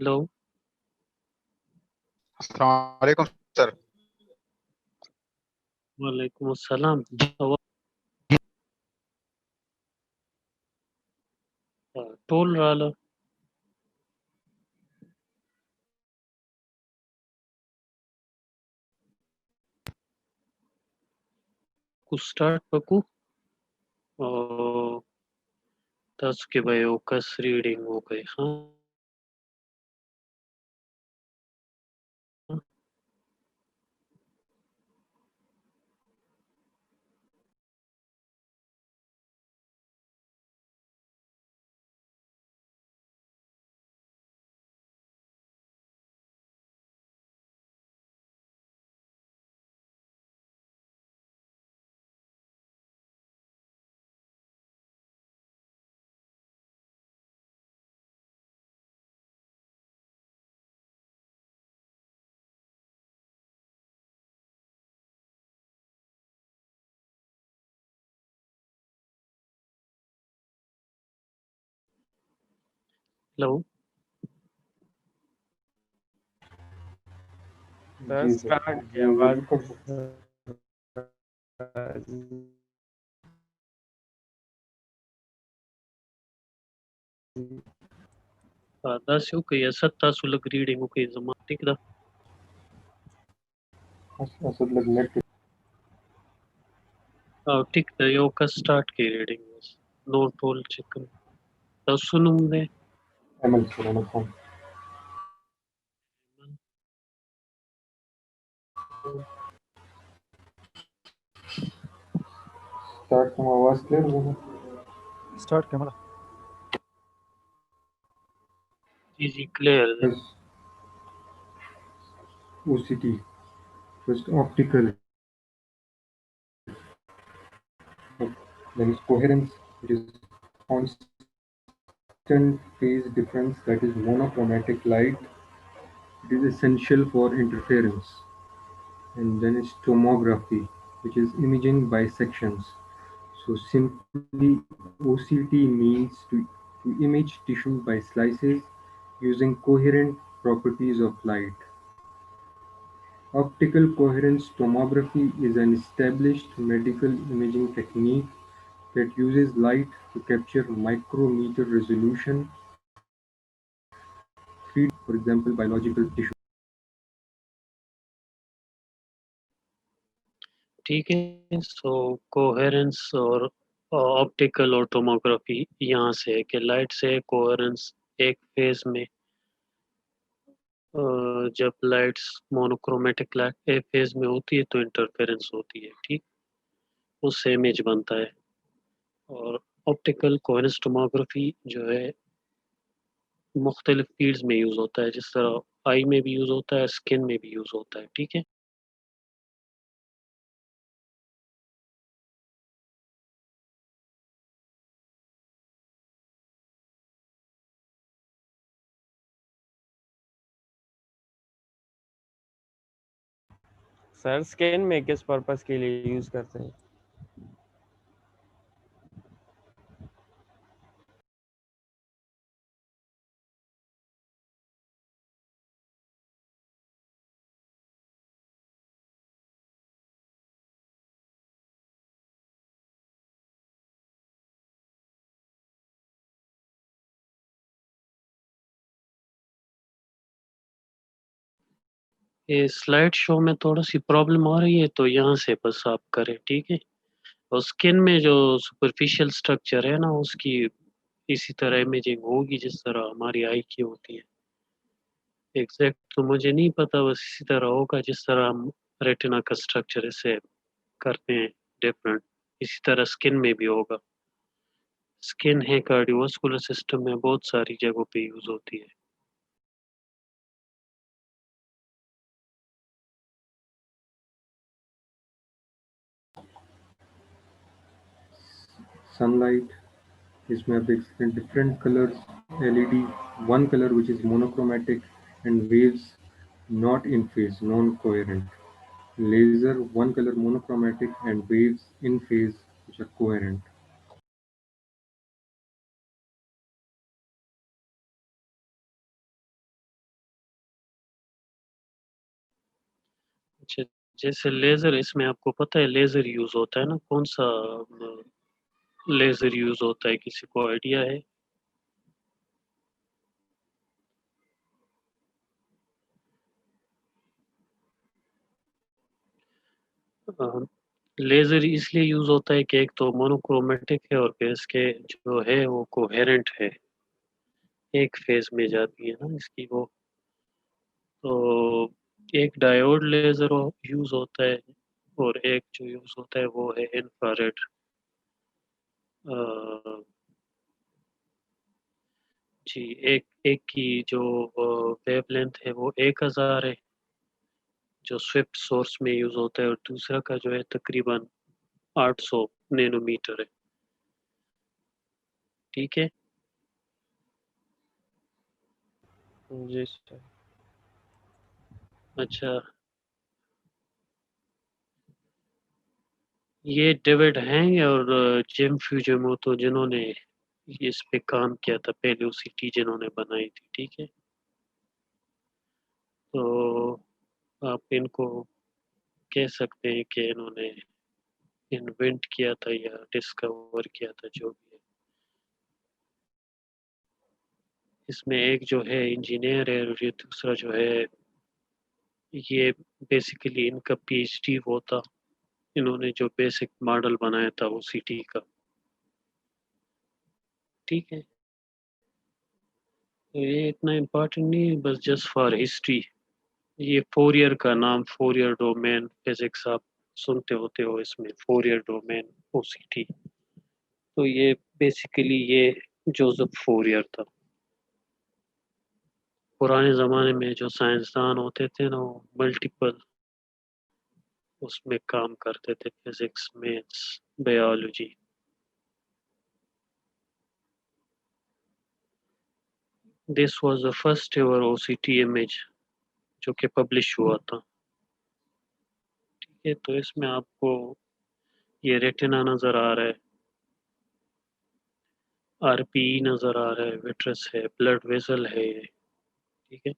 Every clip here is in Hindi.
हेलो। अस्सलाम वालेकुम सर। वालेकुम अस्सलाम। टोल राला ku start baku और 10 के भाई ओकस रीडिंग हो गई। हाँ, हेलो। सर जी सर, स्टार्ट आप किया आवाज। रिव्यू कर सकते दस हो गई है, 27 रीडिंग हो गई जमा ठीक था। हैं। असद लग नेट हाँ ठीक था, ये ओकस स्टार्ट की रीडिंग बस। नो टोल चिकन दस सुनूंगे। एमएल कराना था। स्टार्ट में आवाज क्लियर होगा। स्टार्ट किया मला। जी जी क्लियर है। बस OCT first optical, then is coherence, it is constant phase difference, that is monochromatic light, it is essential for interference. And then is tomography, which is imaging by sections. So simply OCT means to image tissue by slices using coherent properties of light. Optical coherence tomography is an established medical imaging technique that uses light to capture micrometer resolution 3D, for example, biological tissue. ठीक है, सो कोहेरेंस और ऑप्टिकल और टोमोग्राफी यहाँ से है कि लाइट से कोहेरेंस एक फेज में, जब लाइट्स मोनोक्रोमेटिक लाइट एक फेज में होती है तो इंटरफेरेंस होती है, ठीक, उससे इमेज बनता है। और ऑप्टिकल कोहेरेंस टोमोग्राफी जो है मुख्तलिफ फील्ड्स में यूज़ होता है, जिस तरह आई में भी यूज़ होता है, स्किन में भी यूज़ होता है, ठीक है। सर स्कैन में किस पर्पस के लिए यूज करते हैं? ये स्लाइड शो में थोड़ा सी प्रॉब्लम आ रही है तो यहाँ से बस आप करें, ठीक है। और स्किन में जो सुपरफिशियल स्ट्रक्चर है ना, उसकी इसी तरह इमेजिंग होगी जिस तरह हमारी आई की होती है। एग्जैक्ट तो मुझे नहीं पता, बस इसी तरह होगा जिस तरह हम रेटिना का स्ट्रक्चर इसे करते हैं डिफरेंट, इसी तरह स्किन में भी होगा। स्किन है कार्डियोवास्कुलर सिस्टम में बहुत सारी जगहों पे यूज होती है। Sunlight, इसमें आप देख सकते हैं different colors, LED, one color which is monochromatic and waves not in phase, non-coherent. Laser, one color monochromatic and waves in phase which are coherent. अच्छा, जैसे लेज़र, इसमें आपको पता है लेज़र यूज़ होता है ना, कौन सा लेज़र यूज़ होता है, किसी को आइडिया है? लेज़र इसलिए यूज़ होता है कि एक तो मोनोक्रोमेटिक है और फिर इसके जो है वो कोहेरेंट है, एक फेज़ में जाती है ना इसकी वो। तो एक डायोड लेज़र यूज़ होता है और एक जो यूज़ होता है वो है इंफ्रारेड। अ, जी, एक एक की जो वेवलेंथ है वो 1000 है, जो स्विफ्ट सोर्स में यूज़ होता है, और दूसरा का जो है तकरीबन 800 नैनोमीटर है। ठीक है? जी सर। अच्छा, ये डेविड हैंग और जिम फ्यूजimoto जिन्होंने इस पे काम किया था, पहले ओसीटी जिन्होंने बनाई थी, ठीक है? तो आप इनको कह सकते हैं कि इन्होंने इन्वेंट किया था या डिस्कवर किया था, जो भी है। इसमें एक जो है इंजीनियर है और ये दूसरा जो है, ये बेसिकली इनका पीएचडी वो था, इन्होंने जो बेसिक मॉडल बनाया था ओसीटी का। ठीक है, तो ये इतना इम्पोर्टेंट नहीं है, बस जस्ट फॉर हिस्ट्री। ये फोरियर का नाम, फोरियर डोमेन फिजिक्स, आप सुनते होते हो इसमें, फोरियर डोमेन ओसीटी। तो ये बेसिकली ये जोसेफ फोरियर था। पुराने ज़माने में जो साइंसदान होते थे ना, वो मल्टीपल उसमें काम करते थे, physics, maths, biology. This was the first ever OCT image जो कि पब्लिश हुआ था। ठीक है, तो इसमें आपको ये रेटिना नज़र आ रहा है, आरपीई नज़र आ रहा है, विट्रस है, ब्लड वेसल है ये। ठीक है,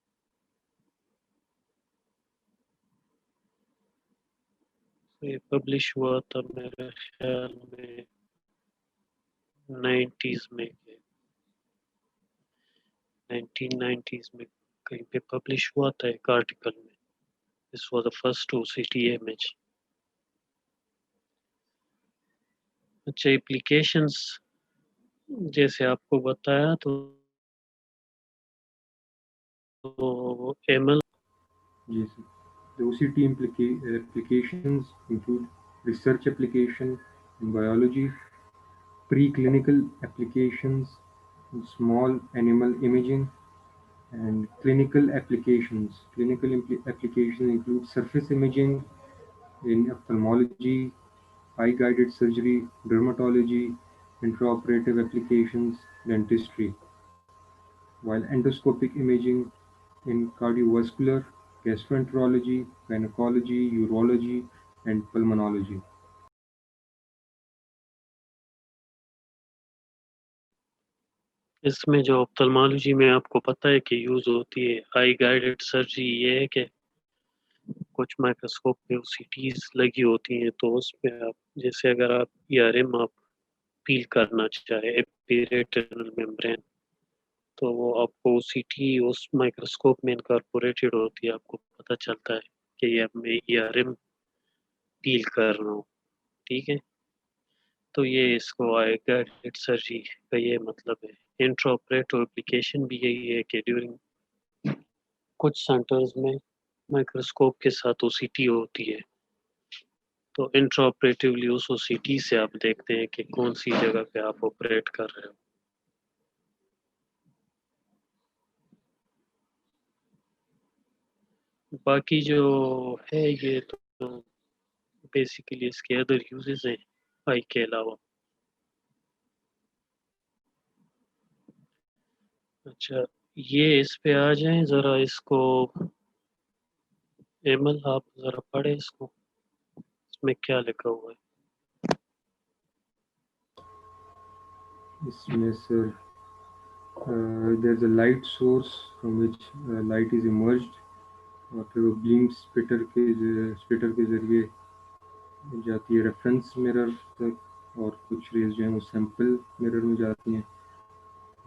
तो ये पब्लिश हुआ था मेरे ख्याल में 90s में, 1990s में कहीं पे पब्लिश हुआ था एक आर्टिकल में। This was the first OCT image. अच्छा, एप्लीकेशंस जैसे आपको बताया, तो ML. Yes. The OCT applications include research application in biology, preclinical applications in small animal imaging, and clinical applications. Applications include surface imaging in ophthalmology, eye-guided surgery, dermatology, intraoperative applications, dentistry, while endoscopic imaging in cardiovascular, gastroenterology, gynecology, urology, and pulmonology. इसमें जो ऑप्थल्मोलॉजी में आपको पता है कि यूज़ होती है आई गाइडेड सर्जरी, ये है कि कुछ माइक्रोस्कोप पे सीटीज लगी होती हैं, तो उस पे आप, जैसे अगर आप ईआरएम आप पील करना चाहे एपीरेटिनल मेम्ब्रेन, तो वो आपको सीटी उस माइक्रोस्कोप में इनकॉर्पोरेटेड होती है, आपको पता चलता है कि ये अब मैं ईआरएम पील कर रहा हूँ। ठीक है, तो ये इसको आई गाइडेड सर्जरी का ये मतलब है। इंट्राऑपरेटिव एप्लीकेशन भी यही है कि ड्यूरिंग कुछ सेंटर्स में माइक्रोस्कोप के साथ ओसीटी होती है, तो इंट्राऑपरेटिवली उस ओसीटी से आप देखते हैं कि कौन सी जगह पे आप ऑपरेट कर रहे हो। बाकी जो है ये तो बेसिकली इसके अदर यूजेस हैं आई के अलावा। अच्छा, ये इस पे आ जाएं ज़रा, इसको एमल आप ज़रा पढ़े इसको, इसमें क्या लिखा हुआ है। Yes, sir. There's a light source from which light is emerged, और फिर वो बीम स्प्लिटर के जरिए जाती है रेफरेंस मिरर तक, और कुछ रेज जो है वो सैंपल मिरर में जाती हैं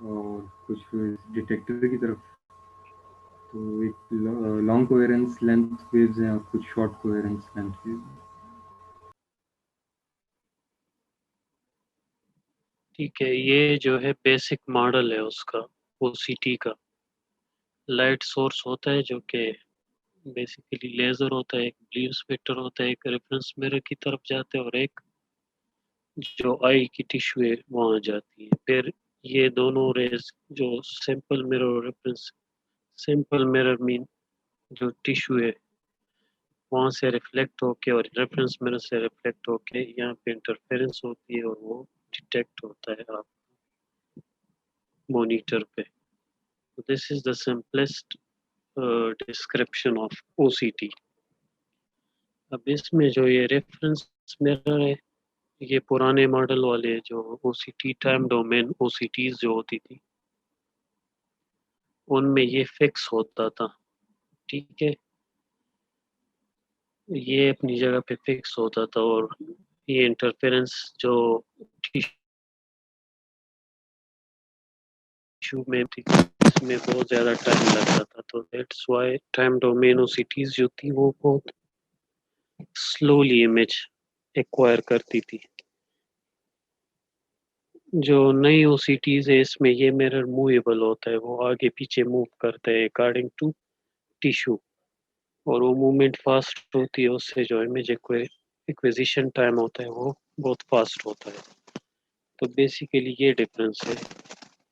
और कुछ डिटेक्टर की तरफ। तो एक लॉन्ग कोहेरेंस लेंथ वेव्स हैं और कुछ शॉर्ट कोहेरेंस लेंथ वेव्स हैं। ठीक है, ये जो है बेसिक मॉडल है उसका, ओसीटी का। लाइट सोर्स होता है जो कि बेसिकली लेजर होता है, एक बीम स्प्लिटर होता है, एक रेफरेंस मिरर की तरफ जाता है, और एक जो आई की टिश्यू है वहाँ जाती है। फिर ये दोनों रेज जो सैंपल मिरर और रेफरेंस, सैंपल मिरर मीन जो टिश्यू है वहाँ से रिफ्लेक्ट होके और रेफरेंस मिरर से रिफ्लेक्ट होके यहाँ पे इंटरफेरेंस होती है और वो डिटेक्ट होता है आप मॉनिटर पे। This is the simplest description of OCT. अब इसमें जो ये रेफरेंस मिरर है, ये पुराने मॉडल वाले जो ओसीटी टाइम डोमेन ओसीटीज जो होती थी उनमें ये फिक्स होता था। ठीक है, ये अपनी जगह पे फिक्स होता था, और ये इंटरफेरेंस जो टिश्यू में थी इसमें बहुत ज़्यादा टाइम लगता था, तो दैट्स वाई टाइम डोमेन ओसीटीज जो थी वो बहुत स्लोली इमेज एक्वायर करती थी। जो नई ओसीटीज है इसमें ये मिरर मूवेबल होता है, वो आगे पीछे मूव करता है अकॉर्डिंग टू टिश्यू, और वो मूवमेंट फास्ट होती है, उससे जो इमेज एक्विजिशन टाइम होता है वो बहुत फास्ट होता है। तो बेसिकली ये डिफरेंस है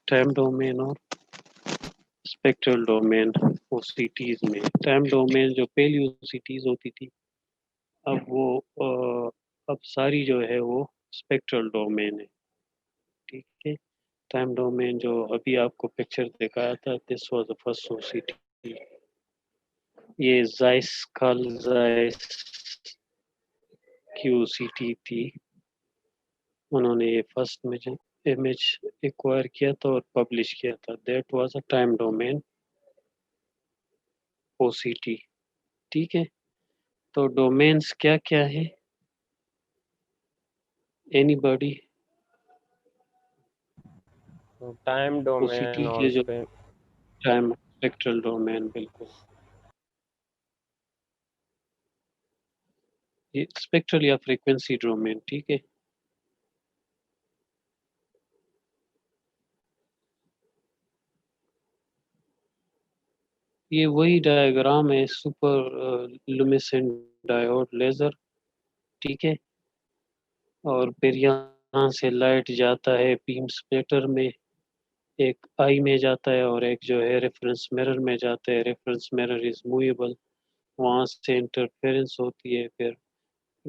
टाइम डोमेन और स्पेक्ट्रल डोमेन ओसीटीज में। टाइम डोमेन जो पहली ओसीटीज होती थी, अब वो अब सारी जो है वो स्पेक्ट्रल डोमेन है। ठीक है, टाइम डोमेन जो अभी आपको पिक्चर दिखाया था, this was the first OCT. ये जाइस कल जाइस की ओसीटी थी, उन्होंने ये फर्स्ट इमेज एक्वायर किया था और पब्लिश किया था। That was a time domain OCT. ठीक है, तो डोमेन्स क्या क्या है, एनीबॉडी? तो टाइम ओसीटी डोमेन और के जो स्पेन। टाइम स्पेक्ट्रल डोमेन, बिल्कुल ये स्पेक्ट्रल या फ्रीक्वेंसी डोमेन। ठीक है, ये वही डायग्राम है सुपर लुमिसेंट डायोड लेजर। ठीक है, और फिर यहाँ से लाइट जाता है बीम स्प्लिटर में, एक आई में जाता है और एक जो है रेफरेंस मिरर में जाता है। रेफरेंस मिरर इज मूवेबल, वहाँ से इंटरफेरेंस होती है, फिर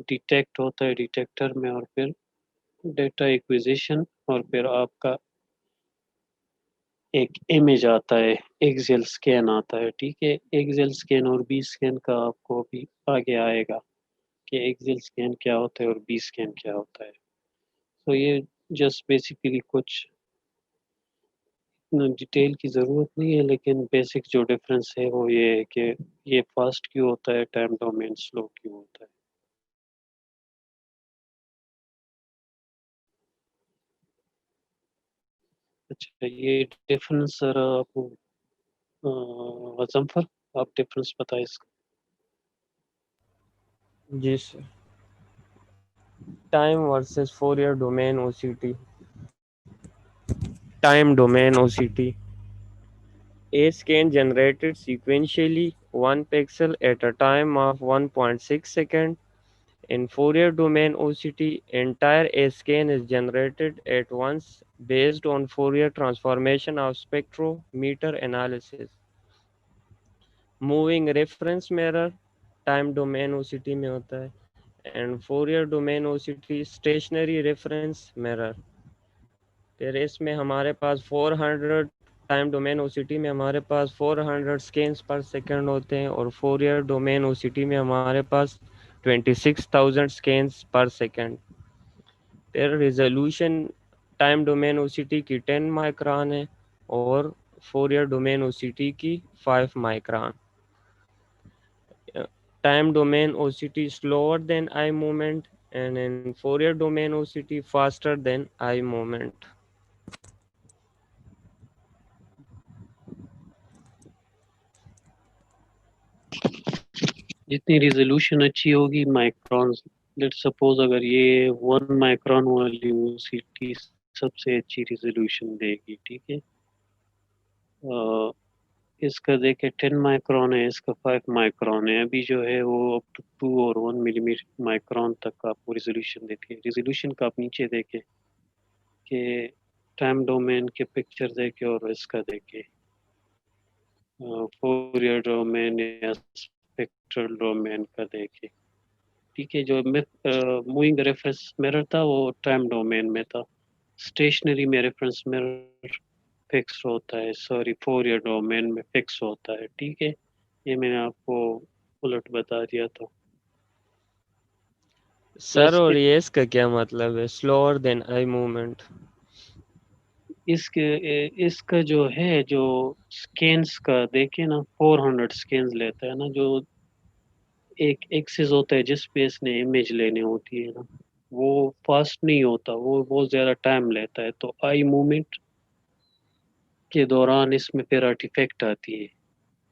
डिटेक्ट होता है डिटेक्टर में, और फिर डेटा एक्विजिशन, और फिर आपका एक इमेज आता है, एक्सेल स्कैन आता है। ठीक है, एक्सेल स्कैन और बी स्कैन का आपको अभी आगे आएगा कि एक्सेल स्कैन क्या होता है और बी स्कैन क्या होता है। तो ये जस्ट बेसिकली कुछ डिटेल की ज़रूरत नहीं है, लेकिन बेसिक जो डिफरेंस है वो ये है कि ये फास्ट क्यों होता है, टाइम डोमेन स्लो क्यों होता है। अच्छा, ये डिफरेंस सर आपको अजम्फर, आप डिफरेंस बताइए इसका। जी sir. Time versus Fourier domain OCT. Time domain OCT. A scan generated sequentially, one pixel at a time of 1.6 seconds. In Fourier domain OCT, entire A scan is generated at once based on Fourier transformation of spectrometer analysis. Moving reference mirror time domain OCT में होता है, and Fourier domain OCT stationary reference mirror। फिर इसमें हमारे पास 400 टाइम डोमेन ओसीटी में हमारे पास 400 स्कैन्स पर सेकंड होते हैं, और फोरियर डोमेन ओसीटी में हमारे पास 26,000 स्कैन्स पर सेकंड। फिर रिजोल्यूशन टाइम डोमेन ओसीटी की 10 माइक्रोन है और फोरियर डोमेन ओसीटी की 5 micron. time domain OCT slower than eye movement, and in Fourier domain OCT faster than eye movement. जितनी रिजोल्यूशन अच्छी होगी माइक्रोन, लेट सपोज अगर ये 1 माइक्रोन वाली ओसीटी सबसे अच्छी रिजोल्यूशन देगी, ठीक है। इसका देखे 10 माइक्रोन है, इसका 5 माइक्रोन है। अभी जो है वो अप टू 2 और 1 मिलीमीटर माइक्रोन तक आपको रिजोल्यूशन देती है। रिजोल्यूशन का आप नीचे देखे कि टाइम डोमेन के पिक्चर देखे और इसका देखे फोरियर डोमेन या स्पेक्ट्रल डोमेन का देखे, ठीक है। जो मूविंग रेफरेंस मिरर था वो टाइम डोमेन में था, स्टेशनरी में रेफरेंस मिरर फिक्स होता है, सॉरी फोरियर डोमेन में फिक्स होता है, ठीक है। ये मैंने आपको उलट बता दिया था। सर प्लस और ये इसका क्या मतलब है, स्लोअर देन आई मूवमेंट? इसका जो है, जो स्कैन्स का देखे ना, 400 स्कैन्स लेता है ना, जो एक एक्सिस होता है जिस पे इसने इमेज लेनी होती है ना, वो फास्ट नहीं होता, वो बहुत ज़्यादा टाइम लेता है। तो आई मूवमेंट के दौरान इसमें फिर आर्टिफैक्ट आती है,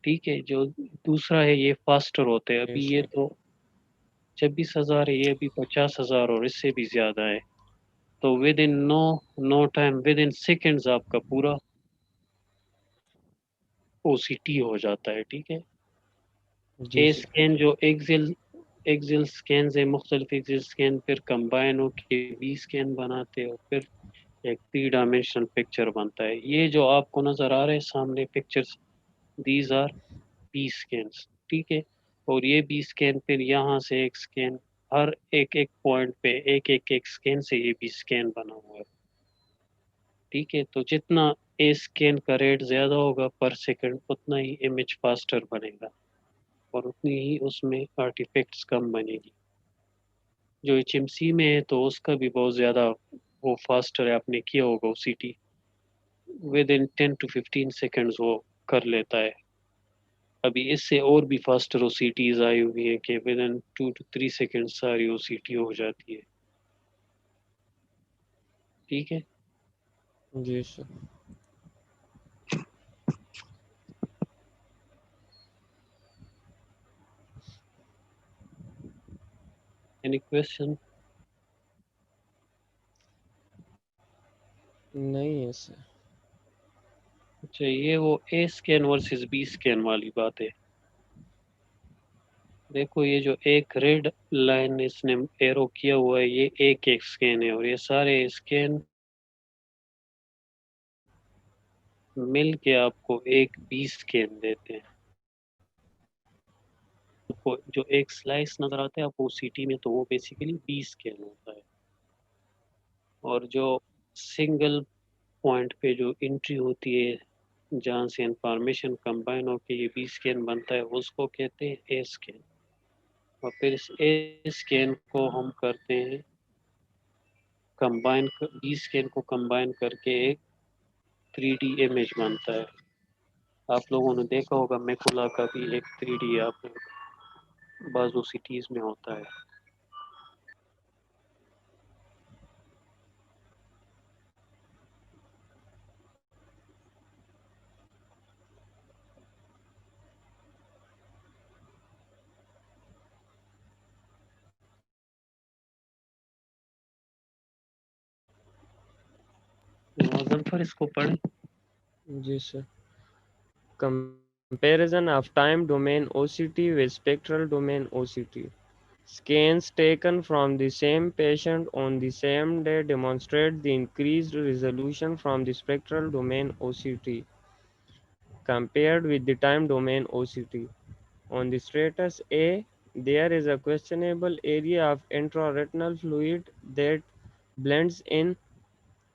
ठीक है। जो दूसरा है ये फास्टर होते हैं। अभी ये तो 26,000 है, ये अभी 50,000 और इससे भी ज़्यादा है। तो within no time, within seconds आपका पूरा ओसीटी हो जाता है, ठीक है। जी ए सर। स्कैन जो एक्सिल स्कैन है, मुख्तलिफ एक्सिल स्कैन फिर कंबाइन होकर बी स्कैन बनाते हैं और फिर एक 3 डायमेंशनल पिक्चर बनता है। ये जो आपको नज़र आ रहे हैं सामने pictures, these are B scans, ठीक है। और ये बी स्कैन फिर यहाँ से एक स्कैन, हर एक एक पॉइंट पे एक स्कैन से ये बी स्कैन बना हुआ है, ठीक है। तो जितना ए स्कैन का रेट ज़्यादा होगा पर सेकंड, उतना ही इमेज फास्टर बनेगा और उतनी ही उसमें आर्टिफैक्ट्स कम बनेगी। जो एचएमसी में है तो उसका भी बहुत ज़्यादा वो फास्टर है, आपने किया होगा OCT, with in 10 to 15 seconds वो कर लेता है। अभी इससे और भी फास्टर ओसीटीज आई हुई है कि विद इन 2 to 3 सेकेंड सारी ओसीटी हो जाती है, ठीक है। जी सर। Any question? नहीं है सर। अच्छा, ये वो ए स्कैन वर्सेस बी स्कैन वाली बात है। देखो ये जो एक रेड लाइन इसने एरो किया हुआ है, ये एक स्कैन है और ये सारे स्कैन मिल के आपको एक बी स्कैन देते हैं। आपको जो एक स्लाइस नजर आता है आपको सीटी में, तो वो बेसिकली बी स्कैन होता है। और जो सिंगल पॉइंट पे जो एंट्री होती है जहाँ से इंफॉर्मेशन कंबाइन होकर ये बी स्कैन बनता है, उसको कहते हैं ए स्कैन। और फिर इस ए स्कैन को हम करते हैं कंबाइन, बी स्कैन को कंबाइन करके एक 3D इमेज बनता है। आप लोगों ने देखा होगा मैकुला का भी एक 3D आप बाजू सिटीज में होता है। गल्फर इसको पढ़े। जी sir. Comparison of time domain OCT with spectral domain OCT. Scans taken from the same patient on the same day demonstrate the increased resolution from the spectral domain OCT compared with the time domain OCT. On the status A, there is a questionable area of intraretinal fluid that blends in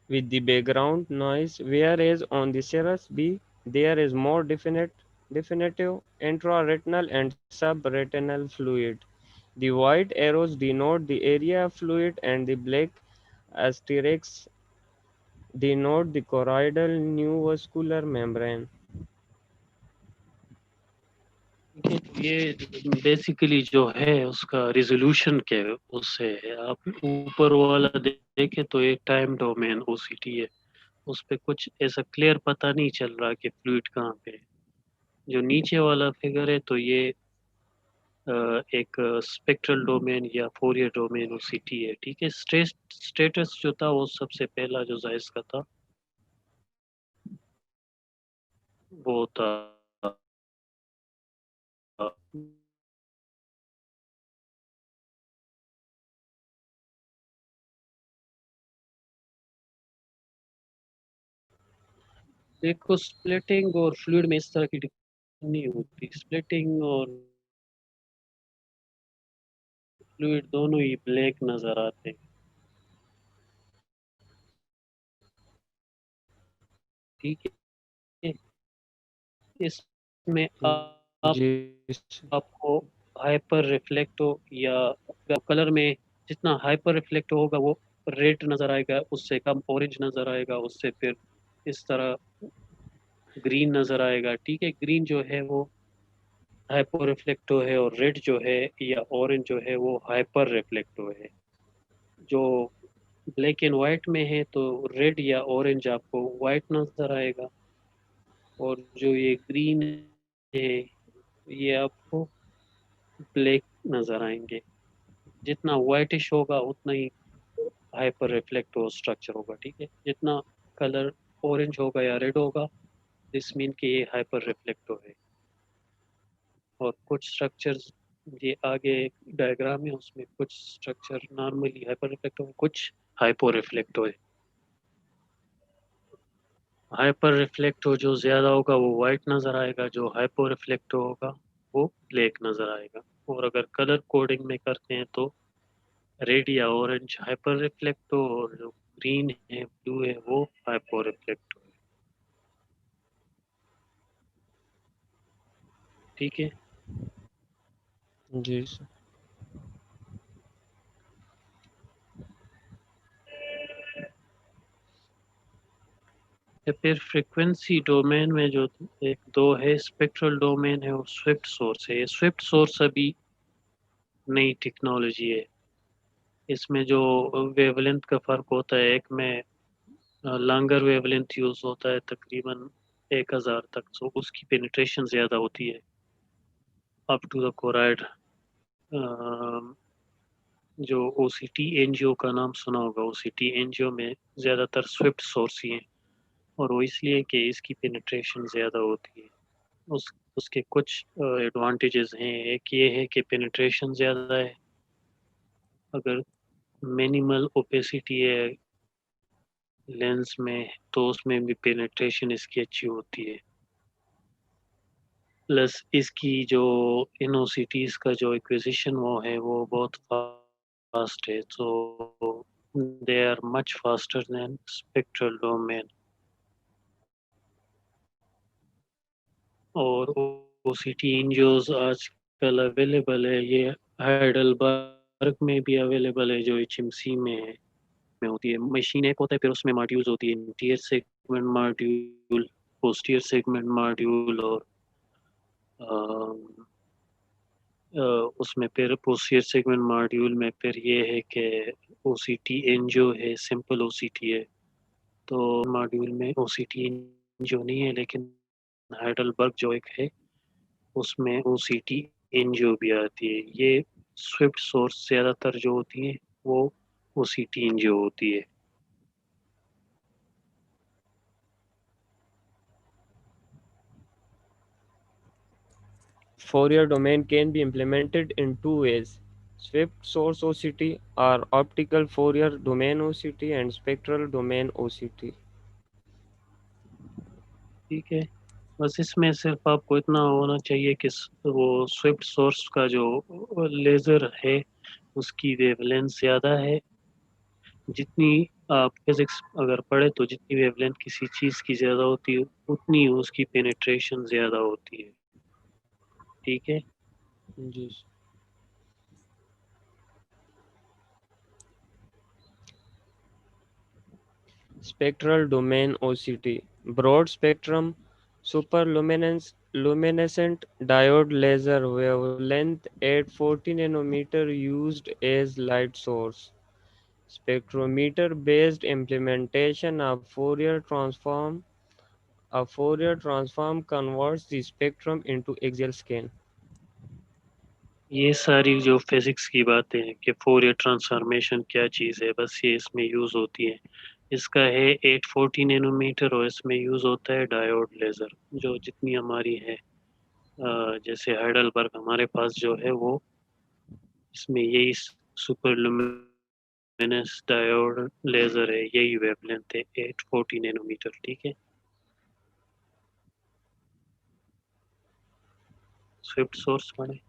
with the background noise, whereas on the cirrus B, there is more definitive intraretinal and subretinal fluid. The white arrows denote the area of fluid and the black asterisks denote the choroidal neovascular membrane. ठीक है, तो ये बेसिकली जो है उसका रिजोल्यूशन के उससे है। आप ऊपर वाला देखें तो एक टाइम डोमेन ओसीटी है, उस पे कुछ ऐसा क्लियर पता नहीं चल रहा कि फ्लूइड कहाँ पे है। जो नीचे वाला फिगर है तो ये एक स्पेक्ट्रल डोमेन या फोरियर डोमेन ओसीटी है। ठीक है, स्टेटस जो था वो सबसे पहला जो जायज का था वो था देखो, स्प्लिटिंग और फ्लूइड में इस तरह की दिक्कत नहीं होती। स्प्लिटिंग और फ्लूइड दोनों ही ब्लैक नजर आते हैं। ठीक है, इसमें जी आपको हाइपर रिफ्लेक्टो या कलर में जितना हाइपर रिफ्लेक्टो होगा वो रेड नजर आएगा, उससे कम ऑरेंज नजर आएगा, उससे फिर इस तरह ग्रीन नजर आएगा। ठीक है, ग्रीन जो है वो हाइपर रिफ्लेक्टो है और रेड जो है या ऑरेंज जो है वो हाइपर रिफ्लेक्टो है। जो ब्लैक एंड वाइट में है तो रेड या ऑरेंज आपको वाइट नजर आएगा, और जो ये ग्रीन है ये आपको ब्लैक नजर आएंगे। जितना वाइटिश होगा उतना ही हाइपर रिफ्लेक्टिव स्ट्रक्चर होगा। ठीक है, जितना कलर ऑरेंज होगा या रेड होगा, दिस मीन कि ये हाइपर रिफ्लेक्टिव है। और कुछ स्ट्रक्चर्स, ये आगे एक डायग्राम है उसमें कुछ स्ट्रक्चर नॉर्मली हाइपर रिफ्लेक्टिव है, कुछ हाइपो रिफ्लेक्टिव है। हाइपर रिफ्लेक्टिव जो ज़्यादा होगा वो वाइट नज़र आएगा, जो हाइपो रिफ्लेक्टिव होगा वो ब्लैक नज़र आएगा। और अगर कलर कोडिंग में करते हैं तो रेड या ऑरेंज हाइपर रिफ्लेक्टिव, और जो ग्रीन है ब्लू है वो हाइपो रिफ्लेक्टिव है। ठीक है, जी सर। या फिर फ्रिक्वेंसी डोमेन में जो एक दो है, स्पेक्ट्रल डोमेन है और स्विफ्ट सोर्स है। स्विफ्ट सोर्स अभी नई टेक्नोलॉजी है। इसमें जो वेवलेंथ का फ़र्क होता है, एक में लॉन्गर वेवलेंथ यूज़ होता है तकरीबन 1000 तक, तो उसकी पेनिट्रेशन ज़्यादा होती है अप टू द कोराइड। जो ओ सी टी एन जी ओ का नाम सुना होगा, ओ सी टी एन जी ओ में ज़्यादातर स्विफ्ट सोर्स ही हैं, और वो इसलिए कि इसकी पेनिट्रेशन ज़्यादा होती है। उसके कुछ एडवांटेजेस हैं। एक ये है कि पेनिट्रेशन ज़्यादा है। अगर मिनिमल ओपेसिटी है लेंस में तो उसमें भी पेनिट्रेशन इसकी अच्छी होती है। प्लस इसकी जो इनोसिटीज का जो एक्विजिशन वो है वो बहुत फास्ट है, तो they are much faster than spectral domain. और ओसीटी इंजोस आजकल अवेलेबल है, ये हाइडलबर्ग में भी अवेलेबल है जो एचएमसी में होती है। मशीन एक होता है, फिर उसमें मॉड्यूल्स होती है, interior segment module, posterior segment module, और उसमें फिर पोस्टीरियर सेगमेंट मॉड्यूल में फिर ये है कि ओसीटी एंजियो है, सिंपल ओसीटी है। तो मॉड्यूल में ओसीटी एंजियो नहीं है, लेकिन हाइडलबर्ग जो एक है उसमें ओसीटी एंजियो भी आती है। ये स्विफ्ट सोर्स ज़्यादातर जो होती हैं वो ओसीटी एंजियो होती है। Fourier domain can be implemented in two ways: Swift source OCT or optical Fourier domain OCT and spectral domain OCT. ठीक है, बस इसमें सिर्फ आपको इतना होना चाहिए कि वो स्विफ्ट सोर्स का जो लेज़र है उसकी वेवलेंथ ज़्यादा है। जितनी आप फिजिक्स अगर पढ़े तो जितनी वेवलेंथ किसी चीज़ की ज़्यादा होती है उतनी उसकी पेनिट्रेशन ज़्यादा होती है। ठीक है, जी। Spectral domain OCT: broad spectrum superluminance luminescent diode laser wavelength at 40 nanometer used as light source. Spectrometer based implementation of Fourier transform. A Fourier transform converts the spectrum into axial scan. ये सारी जो फिजिक्स की बातें हैं कि फोरियर ट्रांसफॉर्मेशन क्या चीज़ है, बस ये इसमें यूज़ होती है। इसका है 840 नैनोमीटर और इसमें यूज़ होता है डायोड लेज़र, जो जितनी हमारी है जैसे हाइडलबर्ग हमारे पास जो है वो इसमें यही सुपर लुमिनस डायोड लेज़र है, यही वेवलेंथ है 840 नैनोमीटर। ठीक है, स्विफ्ट सोर्स पढ़े।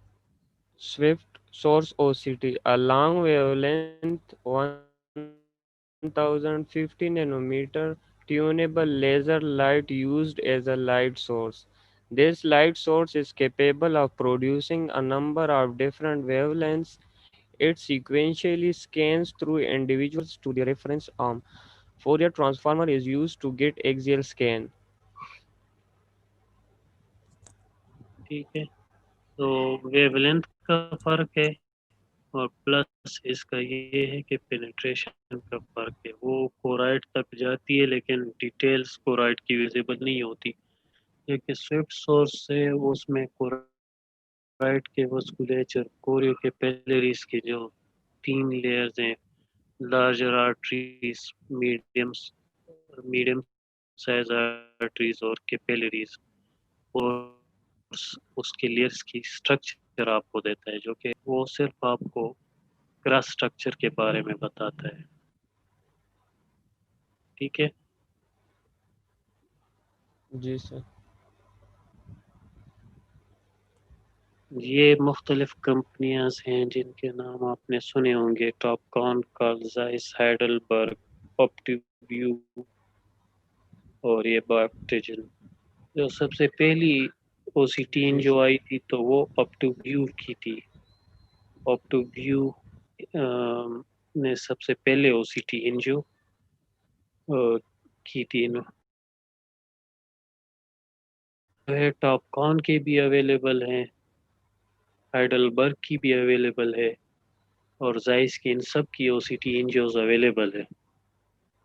Swift source OCT, a long wavelength 1050 nanometer tunable laser light used as a light source. This light source is capable of producing a number of different wavelengths. It sequentially scans through individuals to the reference arm. Fourier transformer is used to get axial scan. ठीक है, तो वेवलेंथ का फर्क है और प्लस इसका ये है कि पेनिट्रेशन का फर्क है। वो कोराइड तक जाती है लेकिन डिटेल्स कोराइड की विजिबल नहीं होती, क्योंकि स्विफ्ट सोर्स से उसमें कोराइड के वस्कुलेचर कोरियो के कैपिलरीज के जो 3 लेयर्स हैं, larger arteries, medium size arteries और कैपिलरीज, और उसके लेयर्स की स्ट्रक्चर आपको देता है, जो कि वो सिर्फ आपको क्रस्ट स्ट्रक्चर के बारे में बताता है। ठीक है, जी सर। ये मुख्तलिफ कंपनियां हैं जिनके नाम आपने सुने होंगे, टॉपकॉन, कार्ल ज़ाइस, हाइडलबर्ग, ऑप्टिव्यू और ये बाप्टिजन। जो सबसे पहली ओसीटीन जो आई थी तो वो ऑप्टिव्यू की थी। ऑप्टिव्यू ने सबसे पहले ओसीटीन जो की थी है। टॉपकॉन के भी अवेलेबल हैं, हाइडलबर्ग की भी अवेलेबल है और जाइस की, इन सब की ओसीटी एनजीओज अवेलेबल है।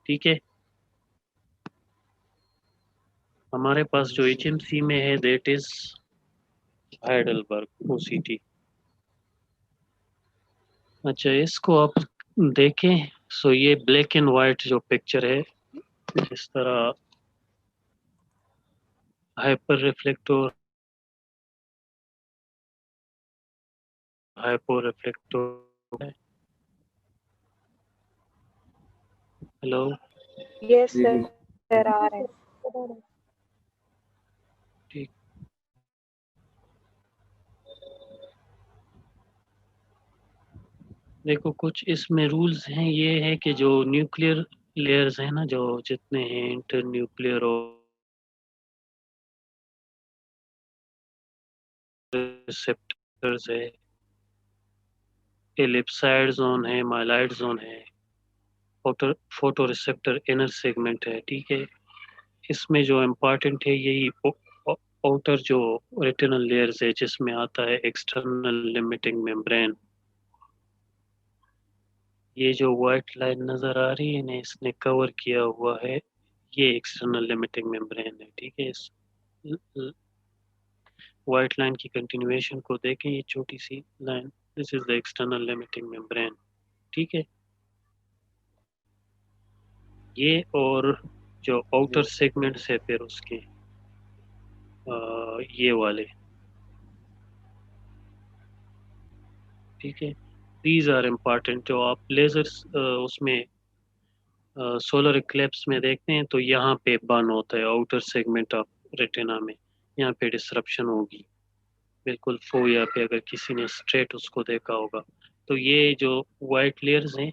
ठीक है, हमारे पास जो एचएमसी में है दैट इज हाइडलबर्ग ओसीटी। अच्छा, इसको आप देखें, सो ये ब्लैक एंड वाइट जो पिक्चर है, इस तरह hyper reflector, hypo reflector. Hello, yes जी जी सर आ रहे हैं। ठीक। देखो, कुछ इसमें रूल्स हैं, ये है कि जो न्यूक्लियर लेयर्स हैं ना, जो जितने हैं इंटर न्यूक्लियर और रिसेप्टर्स है, एलिप्साइड जोन है, माइलाइड जोन है, फोटो रिसेप्टर इनर सेगमेंट है। ठीक है, इसमें जो इम्पोर्टेंट है यही आउटर जो रेटिनल लेयर्स है, जिसमें आता है एक्सटर्नल लिमिटिंग मेम्ब्रेन। ये जो वाइट लाइन नजर आ रही है ना, इसने कवर किया हुआ है, ये एक्सटर्नल लिमिटिंग मेम्ब्रेन है। ठीक है, इस वाइट लाइन की कंटिन्यूएशन को देखें, ये छोटी सी line, this is the external limiting membrane. ठीक है, ये और जो आउटर सेगमेंट्स है फिर उसके ये वाले। ठीक है, दीज आर इम्पॉर्टेंट। जो आप लेजर्स उसमें सोलर इक्लिप्स में देखते हैं तो यहाँ पे बर्न होता है आउटर सेगमेंट ऑफ रेटिना में, यहाँ पे डिसरप्शन होगी बिल्कुल फोया पे, अगर किसी ने स्ट्रेट उसको देखा होगा। तो ये जो वाइट लेयर्स हैं,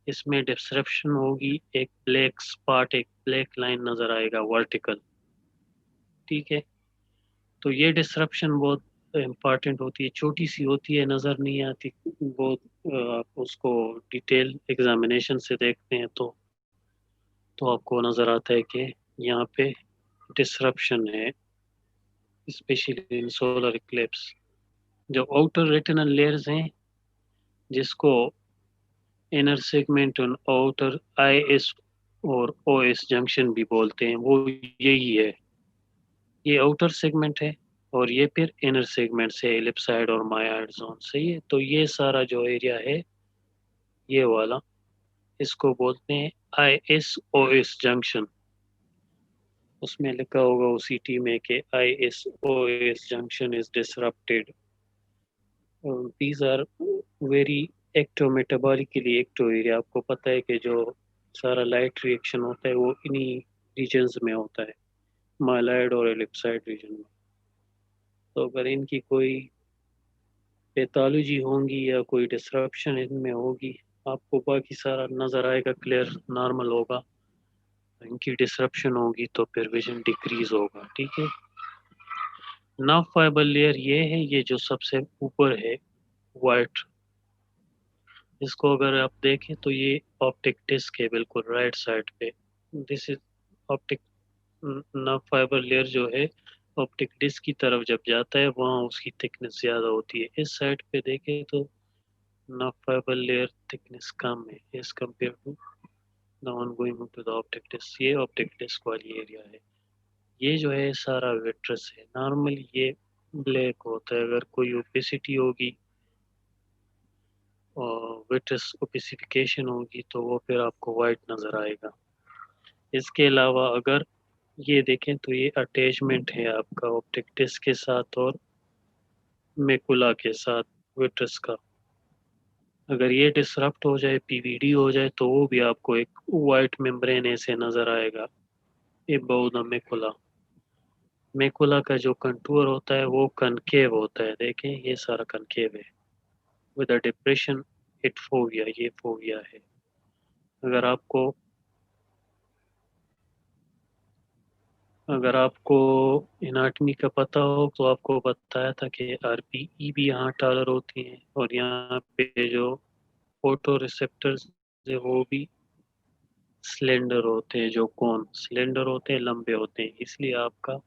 इसमें डिसरप्शन होगी, एक ब्लैक स्पॉट, एक ब्लैक लाइन नजर आएगा वर्टिकल। ठीक है, तो ये डिसरप्शन बहुत इम्पॉर्टेंट होती है, छोटी सी होती है, नज़र नहीं आती बहुत। आप उसको डिटेल एग्जामिनेशन से देखते हैं तो आपको नज़र आता है कि यहाँ पे डिसरप्शन है। Specially in solar Eclipse. जो आउटर रेटिनल लेयर्स हैं, जिसको इनर सेगमेंट और आउटर आईएस और ओएस जंक्शन भी बोलते हैं, वो यही है। ये आउटर सेगमेंट है और ये फिर इनर सेगमेंट से एलिप्साइड और मायाइड जोन। सही है, तो ये सारा जो एरिया है ये वाला, इसको बोलते हैं ISOS जंक्शन। उसमें लिखा होगा OCT में कि ISOS junction is disrupted. These are very metabolically active area. आपको पता है कि जो सारा लाइट रिएक्शन होता है वो इन्हीं रीजन्स में होता है, माइलॉइड और एलिप्साइड रीजन में। तो अगर इनकी कोई पैथोलॉजी होंगी या कोई डिसरप्शन इनमें होगी, आपको बाकी सारा नज़र आएगा, क्लियर नॉर्मल होगा। इनकी डिसरप्शन होगी तो फिर विजन डिक्रीज होगा। ठीक है, नर्व फाइबर लेयर ये है, ये जो सबसे ऊपर है वाइट। इसको अगर आप देखें तो ये ऑप्टिक डिस्क है बिल्कुल राइट साइड पे। This is optic nerve fibre layer जो है ऑप्टिक डिस्क की तरफ जब जाता है वहाँ उसकी थिकनेस ज़्यादा होती है। इस साइड पे देखें तो नर्व फाइबर लेयर थिकनेस कम है as compare to the one going to the optic disc. ये ऑप्टिक डिस्क वाली एरिया है। ये जो है सारा विट्रस है। नॉर्मली ये ब्लैक होता है। अगर कोई ओपेसिटी होगी और विट्रस ओपेसिफिकेशन होगी तो वो फिर आपको वाइट नज़र आएगा। इसके अलावा अगर ये देखें तो ये अटैचमेंट है आपका ऑप्टिक डिस्क के साथ और मेकुला के साथ विट्रस का। अगर ये डिसरप्ट हो जाए, पीवीडी हो जाए, तो वो भी आपको एक वाइट मेम्ब्रेन ऐसे नज़र आएगा अबव द मेकुला। मेकुला का जो कंटूर होता है वो कनकेव होता है। देखें ये सारा कनकेव है with a depression it fovea, ये फोविया है। अगर आपको अगर आपको एनाटमी का पता हो तो आपको बताया था कि आरपीई भी यहाँ टॉलर होती हैं और यहाँ पे जो फोटो रिसेप्टर्स है वो भी सिलेंडर होते हैं। जो कौन सिलेंडर होते हैं, लंबे होते हैं, इसलिए आपका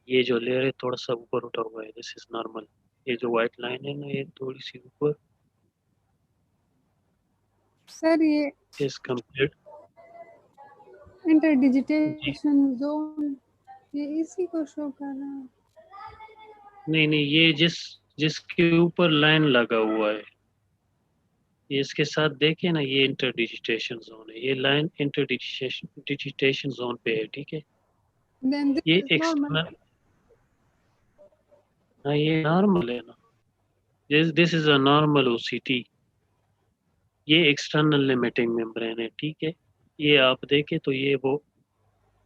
ये जो लेयर है थोड़ा सा ऊपर उठा हुआ है। This is normal. ये जो व्हाइट लाइन है ना, ये थोड़ी सी ऊपर सर ये इज कम्पेयर। जी इंटरडिजिटेशन जोन ये इसी को शो कर रहा है। नहीं नहीं, ये जिसके ऊपर लाइन लगा हुआ है, ये इसके साथ देखे ना, ये इंटरडिजिटेशन जोन है। ये लाइन इंटरडिजिटेशन जोन पे है। ठीक है, Then this ये is normal. एक्सटर्नल, हाँ ये नॉर्मल है ना। This is a normal OCT. ये एक्सटर्नल लिमिटिंग मेम्ब्रेन है। ठीक है, ये आप देखें तो ये वो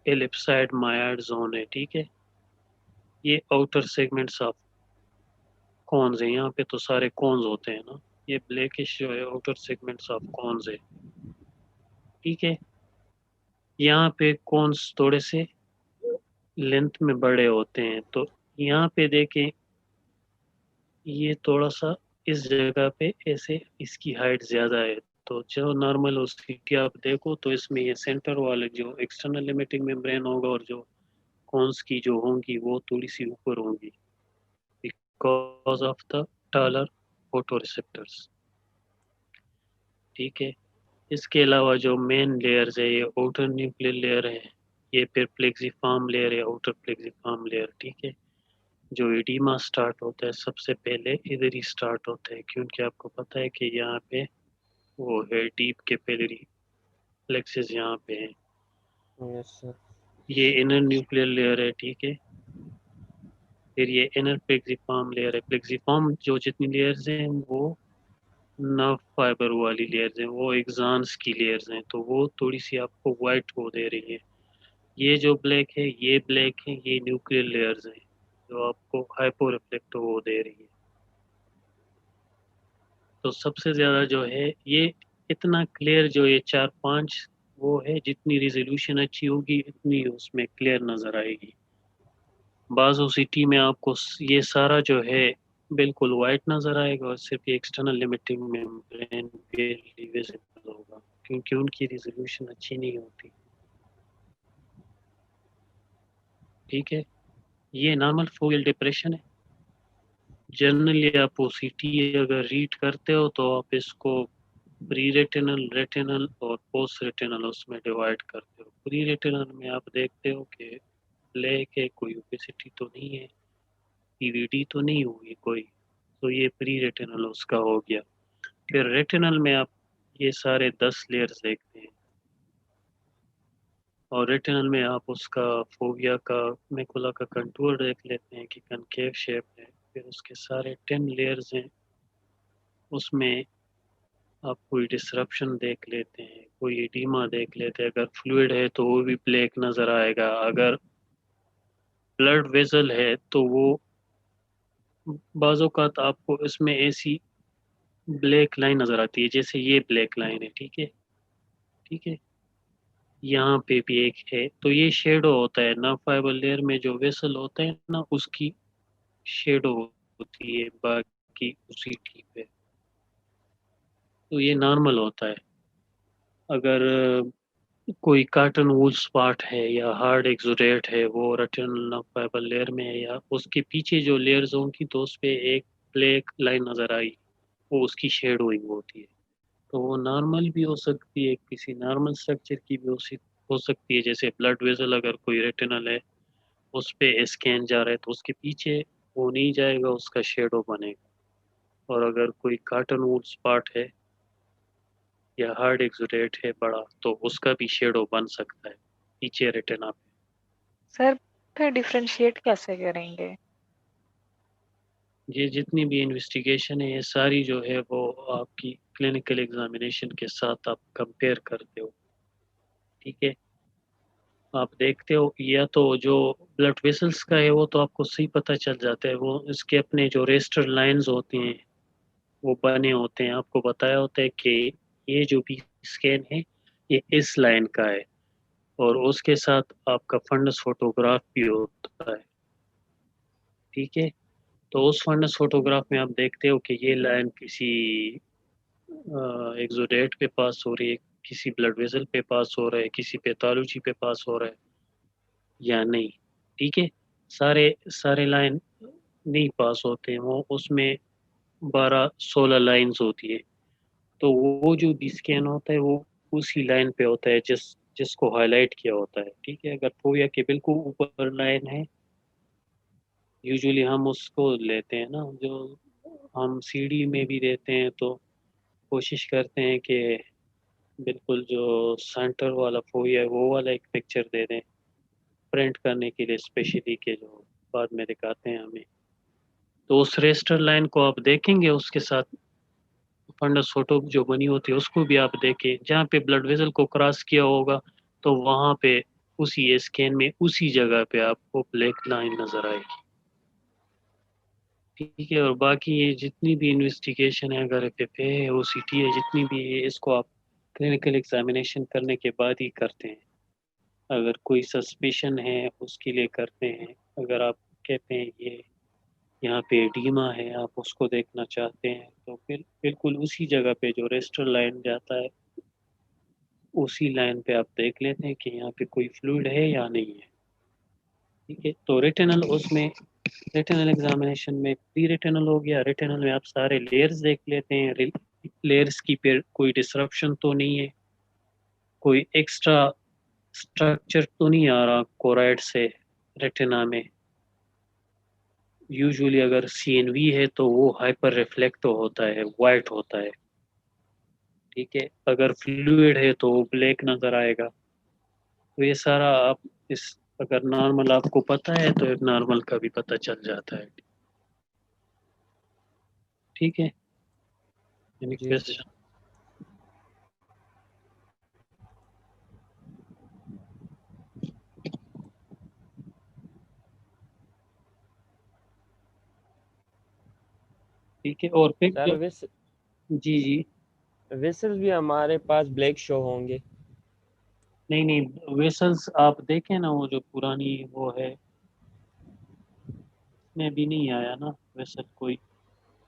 एलिप्साइड मायाइड जोन है। ठीक है, ये आउटर सेगमेंट्स ऑफ कॉन्स है। यहाँ पे तो सारे कॉन्स होते हैं ना। ये ब्लैकिश जो है आउटर सेगमेंट्स ऑफ कॉन्स है। ठीक है, यहाँ पे कॉन्स थोड़े से लेंथ में बड़े होते हैं। तो यहाँ पे देखें, ये थोड़ा सा इस जगह पे ऐसे इसकी हाइट ज़्यादा है। तो जो नॉर्मल ओसीटी आप देखो तो इसमें ये सेंटर वाले जो एक्सटर्नल लिमिटिंग मेम्ब्रेन होगा और जो कॉन्स की जो होंगी वो थोड़ी सी ऊपर होंगी because of the taller photo receptors. ठीक है, इसके अलावा जो मेन लेयर्स है, ये आउटर न्यूक्लियर लेयर है, ये फिर प्लेक्सीफॉर्म लेयर है, आउटर प्लेक्सीफॉर्म लेयर। ठीक है, जो एडिमा स्टार्ट होता है सबसे पहले इधर ही स्टार्ट होता है, क्योंकि आपको पता है कि यहाँ पे वो है डीप कैपिलरी प्लेक्सेस यहाँ पे है। Yes sir. ये इनर न्यूक्लियर लेयर है। ठीक है, फिर ये इनर प्लेक्सीफॉर्म लेयर है। प्लेक्सीफॉर्म जो जितनी लेयर्स हैं वो नर्व फाइबर वाली लेयर्स हैं, वो एक्सॉन्स की लेयर्स हैं, तो वो थोड़ी सी आपको वाइट हो दे रही है। ये जो ब्लैक है, ये ब्लैक है, ये न्यूक्लियर लेयर्स हैं जो आपको हाइपो रिफ्लेक्ट हो दे रही है। तो सबसे ज़्यादा जो है ये इतना क्लियर, जो ये 4-5 वो है, जितनी रिजोल्यूशन अच्छी होगी इतनी उसमें क्लियर नज़र आएगी। बाज़ ओसीटी में आपको ये सारा जो है बिल्कुल वाइट नज़र आएगा और सिर्फ ये एक्सटर्नल लिमिटिंग मेम्ब्रेन बेयरली विजिबल होगा, क्योंकि उनकी रिजोल्यूशन अच्छी नहीं होती। ठीक है, ये नॉर्मल फोवियल डिप्रेशन है। जनरली आप ओसीटी अगर रीड करते हो तो आप इसको प्री रेटिनल, रेटिनल और पोस्ट रेटिनल उसमें डिवाइड करते हो। प्री रेटिनल में आप देखते हो कि ब्लैक है, कोई ओपेसिटी तो नहीं है, पीवीडी तो नहीं हुई कोई, तो ये प्री रेटिनल उसका हो गया। फिर रेटिनल में आप ये सारे 10 लेयर्स देखते हैं, और रेटिनल में आप उसका फोविया का मैकुला का कंटूर देख लेते हैं कि कनकेव शेप है। फिर उसके सारे 10 लेयर्स हैं, उसमें आप कोई डिसरप्शन देख लेते हैं, कोई एडिमा देख लेते हैं। अगर फ्लूइड है तो वो भी ब्लैक नज़र आएगा, अगर ब्लड वेसल है तो वो बाज़ों का तो आपको इसमें ऐसी ब्लैक लाइन नज़र आती है, जैसे ये ब्लैक लाइन है, ठीक है, ठीक है, यहाँ पे भी एक है, तो ये शेडो होता है ना, फाइबर लेयर में जो वेसल होता है ना उसकी शेडो होती है बाकी उसी टी पे, तो ये नॉर्मल होता है। अगर कोई कार्टन वूल स्पॉट है या हार्ड एक्सुडेट है वो रेटिनल फाइबर लेयर में है, या उसके पीछे जो लेयर्स होंगी तो उस पे एक ब्लैक लाइन नज़र आई, वो उसकी शेडोइंग होती है। तो वो नॉर्मल भी हो सकती है, किसी नॉर्मल स्ट्रक्चर की भी हो सकती है, जैसे ब्लड वेसल अगर कोई रेटिनल है उस पे स्कैन जा रहा है तो उसके पीछे वो नहीं जाएगा, उसका शेडो बनेगा। और अगर कोई कार्टन वूल स्पॉट है या हार्ड एक्सुडेट है बड़ा तो उसका भी शेडो बन सकता है पीछे रेटिना पे। सर फिर डिफरेंशिएट कैसे करेंगे? ये जितनी भी इन्वेस्टिगेशन है ये सारी जो है वो आपकी क्लिनिकल एग्जामिनेशन के साथ आप कंपेयर करते हो, ठीक है। आप देखते हो या तो जो ब्लड वेसल्स का है वो तो आपको सही पता चल जाता है, वो इसके अपने जो रेस्टर लाइंस होती हैं वो बने होते हैं, आपको बताया होता है कि ये जो भी स्कैन है ये इस लाइन का है, और उसके साथ आपका फंडस फोटोग्राफ भी होता है, ठीक है। तो उस फंडस फोटोग्राफ में आप देखते हो कि ये लाइन किसी एक्सोडेट पे पास हो रही है, किसी ब्लड वेसल पे पास हो रहा है, किसी पैथोलॉजी पे पास हो रहा है या नहीं, ठीक है। सारे सारे लाइन नहीं पास होते हैं, वो उसमें 12-16 लाइंस होती है, तो वो जो भी स्कैन होता है वो उसी लाइन पे होता है जिसको हाईलाइट किया होता है, ठीक है। अगर फोविया के बिल्कुल ऊपर लाइन है, यूजुअली हम उसको लेते हैं ना, जो हम सीडी में भी देते हैं, तो कोशिश करते हैं कि बिल्कुल जो सेंटर वाला फोविया है वो वाला एक पिक्चर दे दें प्रिंट करने के लिए स्पेशली, के जो बाद में दिखाते हैं हमें। तो उस रेस्टर लाइन को आप देखेंगे, उसके साथ फंडस फोटो जो बनी होती है उसको भी आप देखें, जहाँ पे ब्लड वेसल को क्रॉस किया होगा तो वहाँ पे उसी स्कैन में उसी जगह पे आपको ब्लैक लाइन नजर आएगी, ठीक है। और बाकी ये जितनी भी इन्वेस्टिगेशन है, अगर एफएफए है, ओसीटी है, जितनी भी है, इसको आप क्लिनिकल एग्जामिनेशन करने के बाद ही करते हैं। अगर कोई सस्पिशन है उसके लिए करते हैं। अगर आप कहते हैं ये यहाँ पे एडीमा है, आप उसको देखना चाहते हैं, तो फिर बिल्कुल उसी जगह पे जो रेस्टर लाइन जाता है उसी लाइन पे आप देख लेते हैं कि यहाँ पे कोई फ्लूइड है या नहीं है, ठीक है। तो रेटिनल उसमें रेटिनल एग्जामिनेशन में प्री रेटिनल हो गया, रेटिनल में आप सारे लेयर्स देख लेते हैं, लेयर्स की पे कोई डिसरप्शन तो नहीं है, कोई एक्स्ट्रा स्ट्रक्चर तो नहीं आ रहा कोराइड से रेटिना में। यूजुअली अगर सीएनवी है तो वो हाइपर रिफ्लेक्ट होता है, वाइट होता है, ठीक है। अगर फ्लूइड है तो वो ब्लैक नजर आएगा। तो ये सारा आप इस अगर नॉर्मल आपको पता है तो एक नॉर्मल का भी पता चल जाता है, ठीक है। एनी जी सर। क्वेश्चन? ठीक है। और फिर सर जो जी जी, वेसल भी हमारे पास ब्लैक शो होंगे? नहीं नहीं, वेसल्स आप देखें ना, वो जो पुरानी वो है में भी नहीं आया ना वेसल कोई,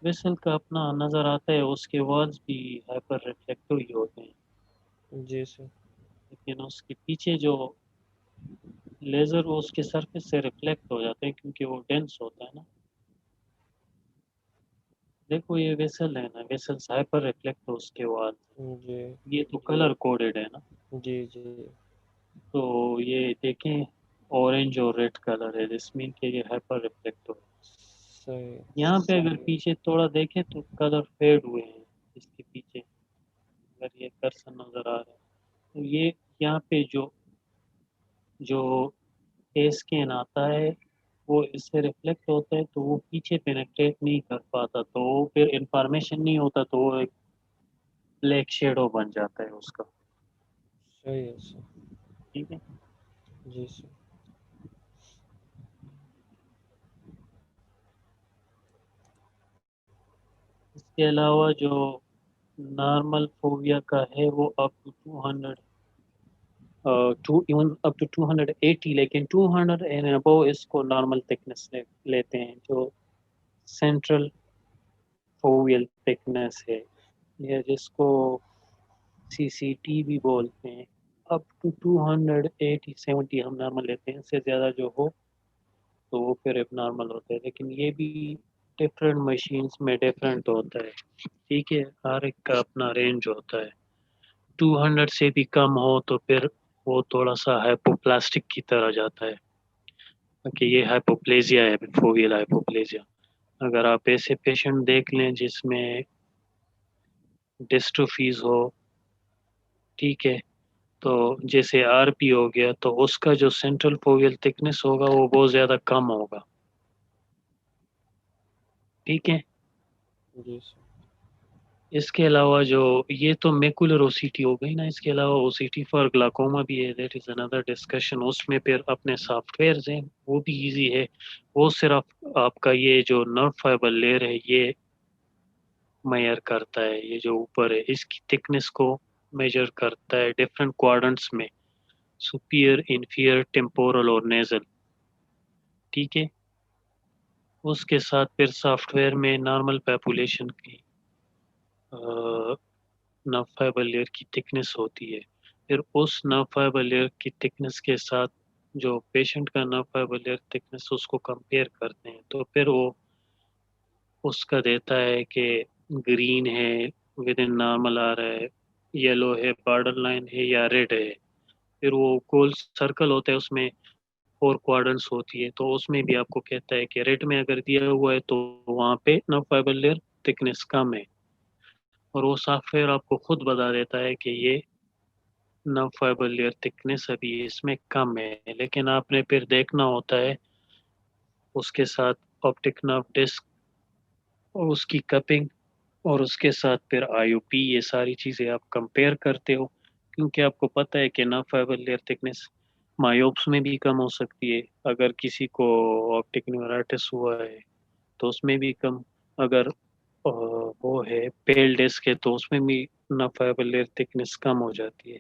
वेसल का अपना नज़र आता है, उसके वॉल्स भी हाइपर रिफ्लेक्टिव ही होते हैं, जी सर। लेकिन उसके पीछे जो लेज़र वो उसके सरफेस से रिफ्लेक्ट हो जाते हैं क्योंकि वो डेंस होता है ना। देखो ये वेसल है ना, वेसल्स हाइपर रिफ्लेक्ट हो उसके बाद, जी ये तो कलर कोडेड है ना, जी जी तो ये देखें ऑरेंज और रेड कलर है, दिस मीन कि ये हाइपर रिफ्लेक्ट हो। सही। यहाँ पे अगर पीछे थोड़ा देखें तो कलर फेड हुए हैं इसके पीछे, अगर ये कर्सर नज़र आ रहा है तो ये यहाँ पे जो जो ए स्कैन आता है वो इससे रिफ्लेक्ट होता है, तो वो पीछे पेनेट्रेट नहीं कर पाता, तो वो फिर इंफॉर्मेशन नहीं होता, तो वो एक ब्लैक शेडो बन जाता है उसका। सही है सर। ठीक है, जी सर। इसके अलावा जो नॉर्मल फोबिया का है वो up to 200 to even up to 280, लेकिन 200 एंड अबव इसको नॉर्मल थिकनेस लेते हैं, जो सेंट्रल फोवियल थिकनेस है, या जिसको सीसीटी भी बोलते हैं। अप टू 280 70 हम नॉर्मल लेते हैं, इससे ज़्यादा जो हो तो वो फिर अब नॉर्मल होता है, लेकिन ये भी डिफरेंट मशीन्स में डिफरेंट होता है। ठीक है, हर एक का अपना रेंज होता है। 200 से भी कम हो तो फिर वो थोड़ा सा हाइपोप्लास्टिक की तरह जाता है, कि ये हाइपोप्लेजिया है, फोवियल हाइपोप्लेजिया। अगर आप ऐसे पेशेंट देख लें जिसमें डिस्ट्रोफीज हो, ठीक है, तो जैसे आरपी हो गया, तो उसका जो सेंट्रल फोवियल थिकनेस होगा वो बहुत ज़्यादा कम होगा। ठीक है, जी सर। इसके अलावा जो ये तो मैकुलर ओसीटी हो गई ना, इसके अलावा ओसीटी फॉर ग्लाकोमा भी है, दैट इज़ अनदर डिस्कशन। उसमें फिर अपने सॉफ्टवेयर्स हैं, वो भी इजी है। वो सिर्फ आपका ये जो नर्व फाइबर लेयर है ये मेजर करता है, ये जो ऊपर है इसकी थिकनेस को मेजर करता है डिफरेंट क्वाड्रेंट्स में, सुपियर, इंफीरियर, टेम्पोरल और नेजल। ठीक है, उसके साथ फिर सॉफ्टवेयर में नॉर्मल पॉपुलेशन की नर्व फाइबर लेयर की थिकनेस होती है। फिर उस नर्व फाइबर लेयर की थिकनेस के साथ जो पेशेंट का नर्व फाइबर लेयर थिकनेस उसको कंपेयर करते हैं, तो फिर वो उसका देता है कि ग्रीन है विद इन नॉर्मल आ रहा है, येलो है बॉर्डर लाइन है, या रेड है। फिर वो गोल सर्कल होता है, उसमें 4 क्वाड्रेंट्स होती है, तो उसमें भी आपको कहता है कि रेड में अगर दिया हुआ है तो वहाँ पे नर्व फाइबर लेयर थिकनेस कम है, और वो सॉफ्टवेयर आपको खुद बता देता है कि ये नर्व फाइबर लेयर थिकनेस अभी इसमें कम है। लेकिन आपने फिर देखना होता है उसके साथ ऑप्टिक नर्व डिस्क और उसकी कपिंग, और उसके साथ फिर आईओपी, ये सारी चीज़ें आप कंपेयर करते हो, क्योंकि आपको पता है कि नर्व फाइबर लेयर थिकनेस मायोप्स में भी कम हो सकती है, अगर किसी को ऑप्टिक न्यूराइटिस हुआ है तो उसमें भी कम, अगर वो है पेल डिस्क है तो उसमें भी नर्व फाइबर लेयर थिकनेस कम हो जाती है।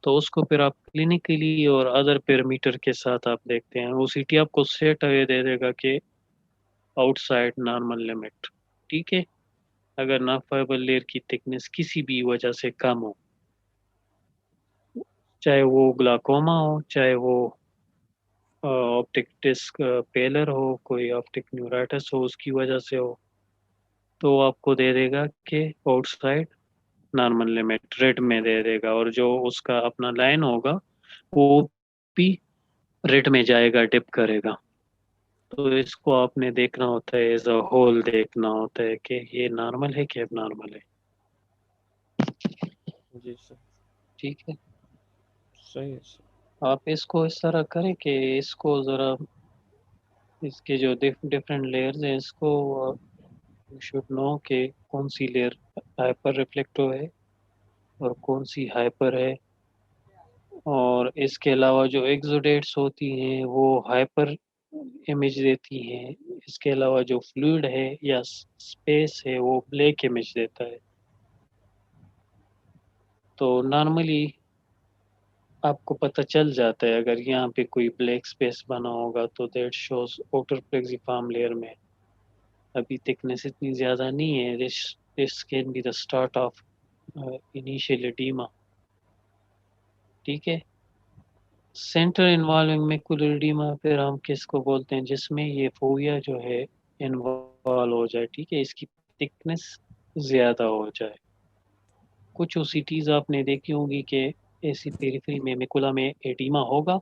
तो उसको फिर आप क्लिनिकली और अदर पैरामीटर के साथ आप देखते हैं, ओसीटी आपको सेट अवे दे देगा कि आउटसाइड नॉर्मल लिमिट। ठीक है, अगर नर्व फाइबर लेयर की थिकनेस किसी भी वजह से कम हो, चाहे वो ग्लाकोमा हो, चाहे वो ऑप्टिक डिस्क पेलर हो, कोई ऑप्टिक न्यूराइटिस हो उसकी वजह से हो, तो वो आपको दे देगा कि आउटसाइड नॉर्मल लिमिट रेड में दे देगा, और जो उसका अपना लाइन होगा वो भी रेड में जाएगा, डिप करेगा। तो इसको आपने देखना होता है, एज अ होल देखना होता है कि ये नॉर्मल है कि अब नॉर्मल है। जी सर। ठीक है, सही है सर। आप इसको इस तरह करें कि इसको ज़रा, इसके जो डिफरेंट लेयर्स हैं इसको यू शुड नो कि कौन सी लेयर हाइपर रिफ्लेक्टिव है और कौन सी हाइपर है, और इसके अलावा जो एक्सोडेट्स होती हैं वो हाइपर इमेज देती हैं, इसके अलावा जो फ्लूइड है या स्पेस है वो ब्लैक इमेज देता है। तो नॉर्मली आपको पता चल जाता है, अगर यहाँ पे कोई ब्लैक स्पेस बना होगा तो that shows outer plexiform layer में अभी थिकनेस इतनी ज़्यादा नहीं है, this can be the start of initial oedema. ठीक है, सेंटर इन्वॉल्विंग मैकुलर एडिमा फिर हम किसको बोलते हैं, जिसमें ये फोविया जो है इन्वॉल्व हो जाए, ठीक है, इसकी थिकनेस ज़्यादा हो जाए। कुछ ओसीटीज आपने देखी होंगी कि ऐसी पेरिफेरी में मैकुला में एडिमा होगा,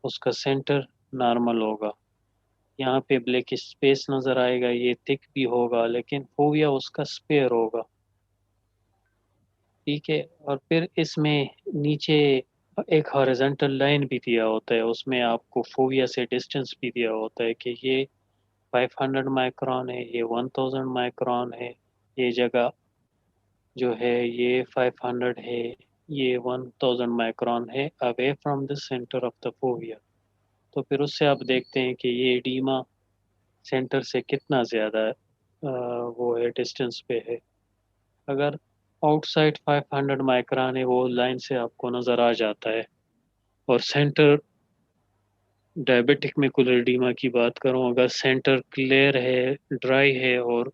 उसका सेंटर नॉर्मल होगा, यहाँ पे ब्लैक स्पेस नज़र आएगा, ये थिक भी होगा, लेकिन फोविया उसका स्पेयर होगा, ठीक है। और फिर इसमें नीचे एक हॉरिजॉन्टल लाइन भी दिया होता है, उसमें आपको फोविया से डिस्टेंस भी दिया होता है कि ये 500 माइक्रोन है, ये 1000 माइक्रोन है, ये जगह जो है ये 500 है, ये 1000 माइक्रोन है away from the centre of the fovea. तो फिर उससे आप देखते हैं कि ये एडीमा सेंटर से कितना ज़्यादा वो है, डिस्टेंस पे है। अगर आउटसाइड 500 माइक्रोन है, वो लाइन से आपको नज़र आ जाता है। और सेंटर डायबिटिक मैकुलर एडीमा की बात करूं, अगर सेंटर क्लियर है, ड्राई है और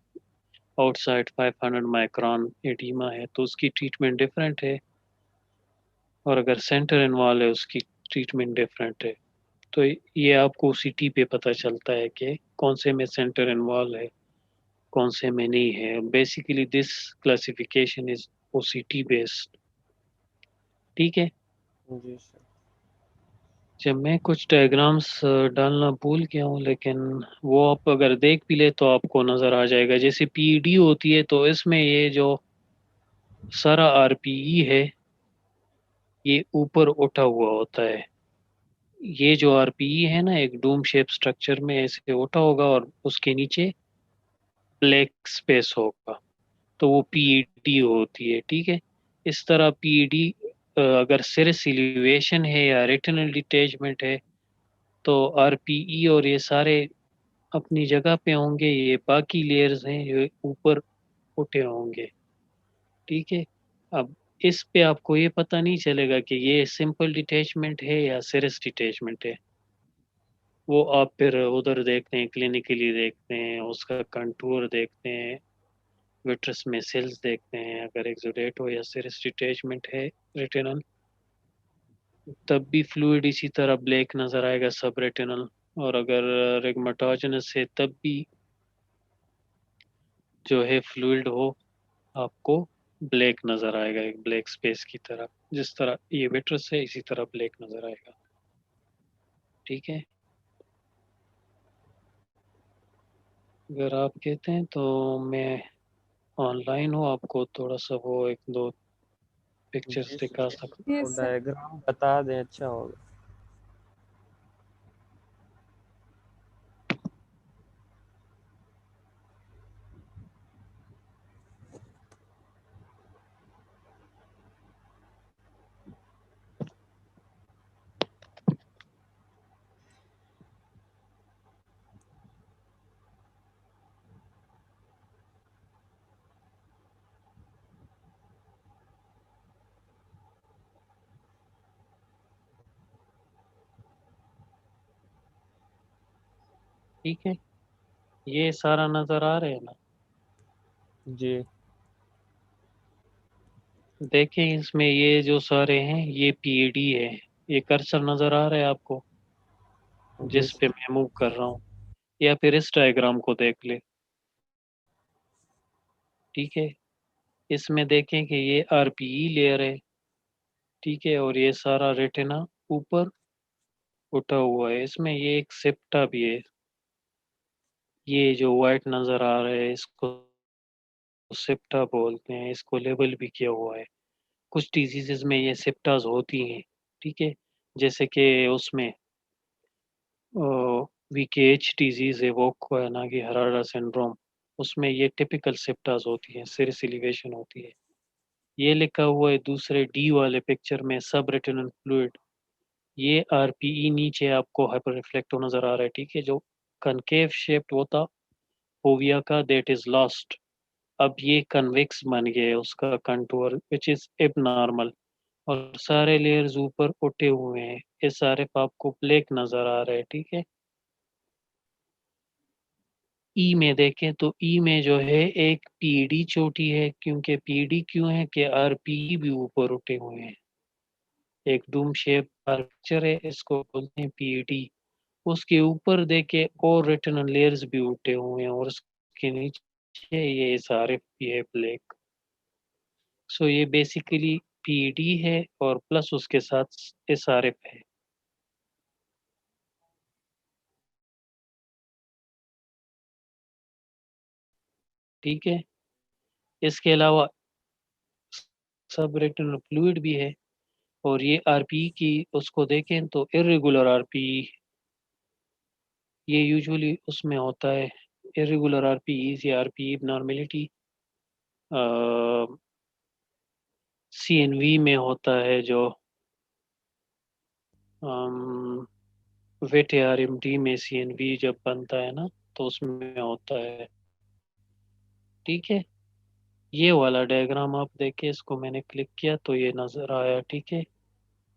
आउटसाइड 500 माइक्रोन एडीमा है तो उसकी ट्रीटमेंट डिफरेंट है, और अगर सेंटर इन्वॉल्व है उसकी ट्रीटमेंट डिफरेंट है। तो ये आपको सीटी पे पता चलता है कि कौन से में सेंटर इन्वॉल्व है, कौन से में नहीं है। Basically this classification is OCT based, ठीक है। जी सर। जब मैं कुछ डायग्राम्स डालना भूल गया हूँ, लेकिन वो आप अगर देख भी ले तो आपको नज़र आ जाएगा। जैसे पीईडी होती है तो इसमें ये जो सारा आरपीई है ये ऊपर उठा हुआ होता है। ये जो आरपीई है ना, एक डूम शेप स्ट्रक्चर में ऐसे उठा होगा और उसके नीचे ब्लैक स्पेस होगा, तो वो पीईडी होती है, ठीक है। इस तरह पीईडी अगर सिरस इलिवेशन है या रेटिनल डिटैचमेंट है तो आरपीई और ये सारे अपनी जगह पे होंगे, ये बाकी लेयर्स हैं ये ऊपर उठे होंगे, ठीक है। अब इस पे आपको ये पता नहीं चलेगा कि ये सिंपल डिटैचमेंट है या सिरस डिटैचमेंट है। वो आप फिर उधर देखते हैं, क्लिनिकली देखते हैं, उसका कंटूर देखते हैं, विट्रस में सेल्स देखते हैं, अगर एक्सुडेट हो या सिरस डिटैचमेंट है रेटिनल, तब भी फ्लूइड इसी तरह ब्लैक नज़र आएगा सब रेटिनल। और अगर रिग्मेटोजेनस है तब भी जो है फ्लूइड हो आपको ब्लैक नज़र आएगा, एक ब्लैक स्पेस की तरह, जिस तरह ये विट्रस है इसी तरह ब्लैक नज़र आएगा, ठीक है। अगर आप कहते हैं तो मैं ऑनलाइन हूँ, आपको थोड़ा सा वो एक दो पिक्चर्स जी दिखा सर, सकता। वो यस सर। डायग्राम बता दें अच्छा होगा। ठीक है, ये सारा नज़र आ रहे हैं ना। जी देखें इसमें ये जो सारे हैं ये पीईडी है, ये कर्सर नज़र आ रहा है आपको जी जिस पे मैं मूव कर रहा हूँ, या फिर इस डायग्राम को देख ले, ठीक है। इसमें देखें कि ये आरपीई लेयर है, ठीक है, और ये सारा रेटिना ऊपर उठा हुआ है। इसमें ये एक सेप्टा भी है, ये जो वाइट नज़र आ रहा है इसको सेप्टा बोलते हैं, इसको लेबल भी किया हुआ है। कुछ डिजीजेज में ये सेप्टाज होती हैं, ठीक है, जैसे कि उसमें वीकेएच डिजीज है, वो कोयनागी हरारा सिंड्रोम, उसमें ये टिपिकल सेप्टाज होती हैं, सिरस एलिवेशन होती है। ये लिखा हुआ है दूसरे डी वाले पिक्चर में सब रेटिनल फ्लूइड, ये आरपीई नीचे आपको हाइपर रिफ्लेक्टिव नजर आ रहा है, ठीक है। जो कनकेव शेप्ड होता फोविया का दैट इज लॉस्ट, अब ये कन्वेक्स बन गया है उसका कंटूर विच इज एबनॉर्मल, और सारे लेयर्स ऊपर उठे हुए हैं, ये सारे आपको ब्लैक नजर आ रहे हैं, ठीक है। ई में देखें तो ई में जो है एक पीडी चोटी है, क्योंकि पीडी क्यों है कि आरपीई भी ऊपर उठे हुए हैं, एक डूम शेप आर्किटेक्चर है, इसको बोलते हैं पीईटी। उसके ऊपर देखे और रेटिनल लेयर्स भी उठे हुए हैं और उसके नीचे ये एसआरएफ भी है ब्लैक। सो ये बेसिकली पीईडी है और प्लस उसके साथ एसआरएफ है। ठीक है, इसके अलावा सब रेटिनल फ्लूइड भी है। और ये आरपी की उसको देखें तो इरेगुलर आरपी, ये यूजुअली उसमें होता है। इरेगुलर आरपी या आरपी एबनॉर्मेलिटी सीएनवी में होता है, जो वेट आरएमडी में सीएनवी जब बनता है ना तो उसमें होता है। ठीक है, ये वाला डायग्राम आप देखें, इसको मैंने क्लिक किया तो ये नज़र आया। ठीक है,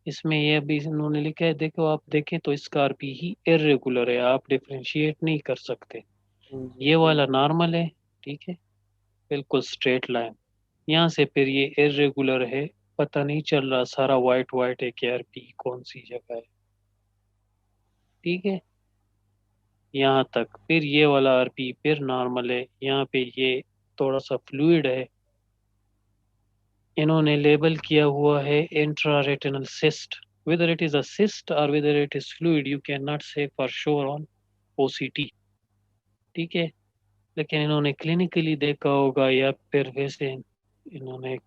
इसमें ये अभी इन्होंने लिखा है, देखो आप देखें तो इसका आरपी ही इरेगुलर है, आप डिफ्रेंशिएट नहीं कर सकते। जी ये सही। वाला नॉर्मल है। ठीक है, बिल्कुल स्ट्रेट लाइन। यहाँ से फिर ये इरेगुलर है, पता नहीं चल रहा, सारा वाइट वाइट है कि आरपी कौन सी जगह है। ठीक है, यहाँ तक। फिर ये वाला आरपी फिर नॉर्मल है, यहाँ पे ये थोड़ा सा फ्लूइड है, इन्होंने लेबल किया हुआ है इंट्रारेटिनल cyst. whether it is a cyst or whether it is fluid you cannot say for sure on OCT। ठीक है, लेकिन इन्होंने क्लिनिकली देखा होगा या फिर वैसे इन्होंने,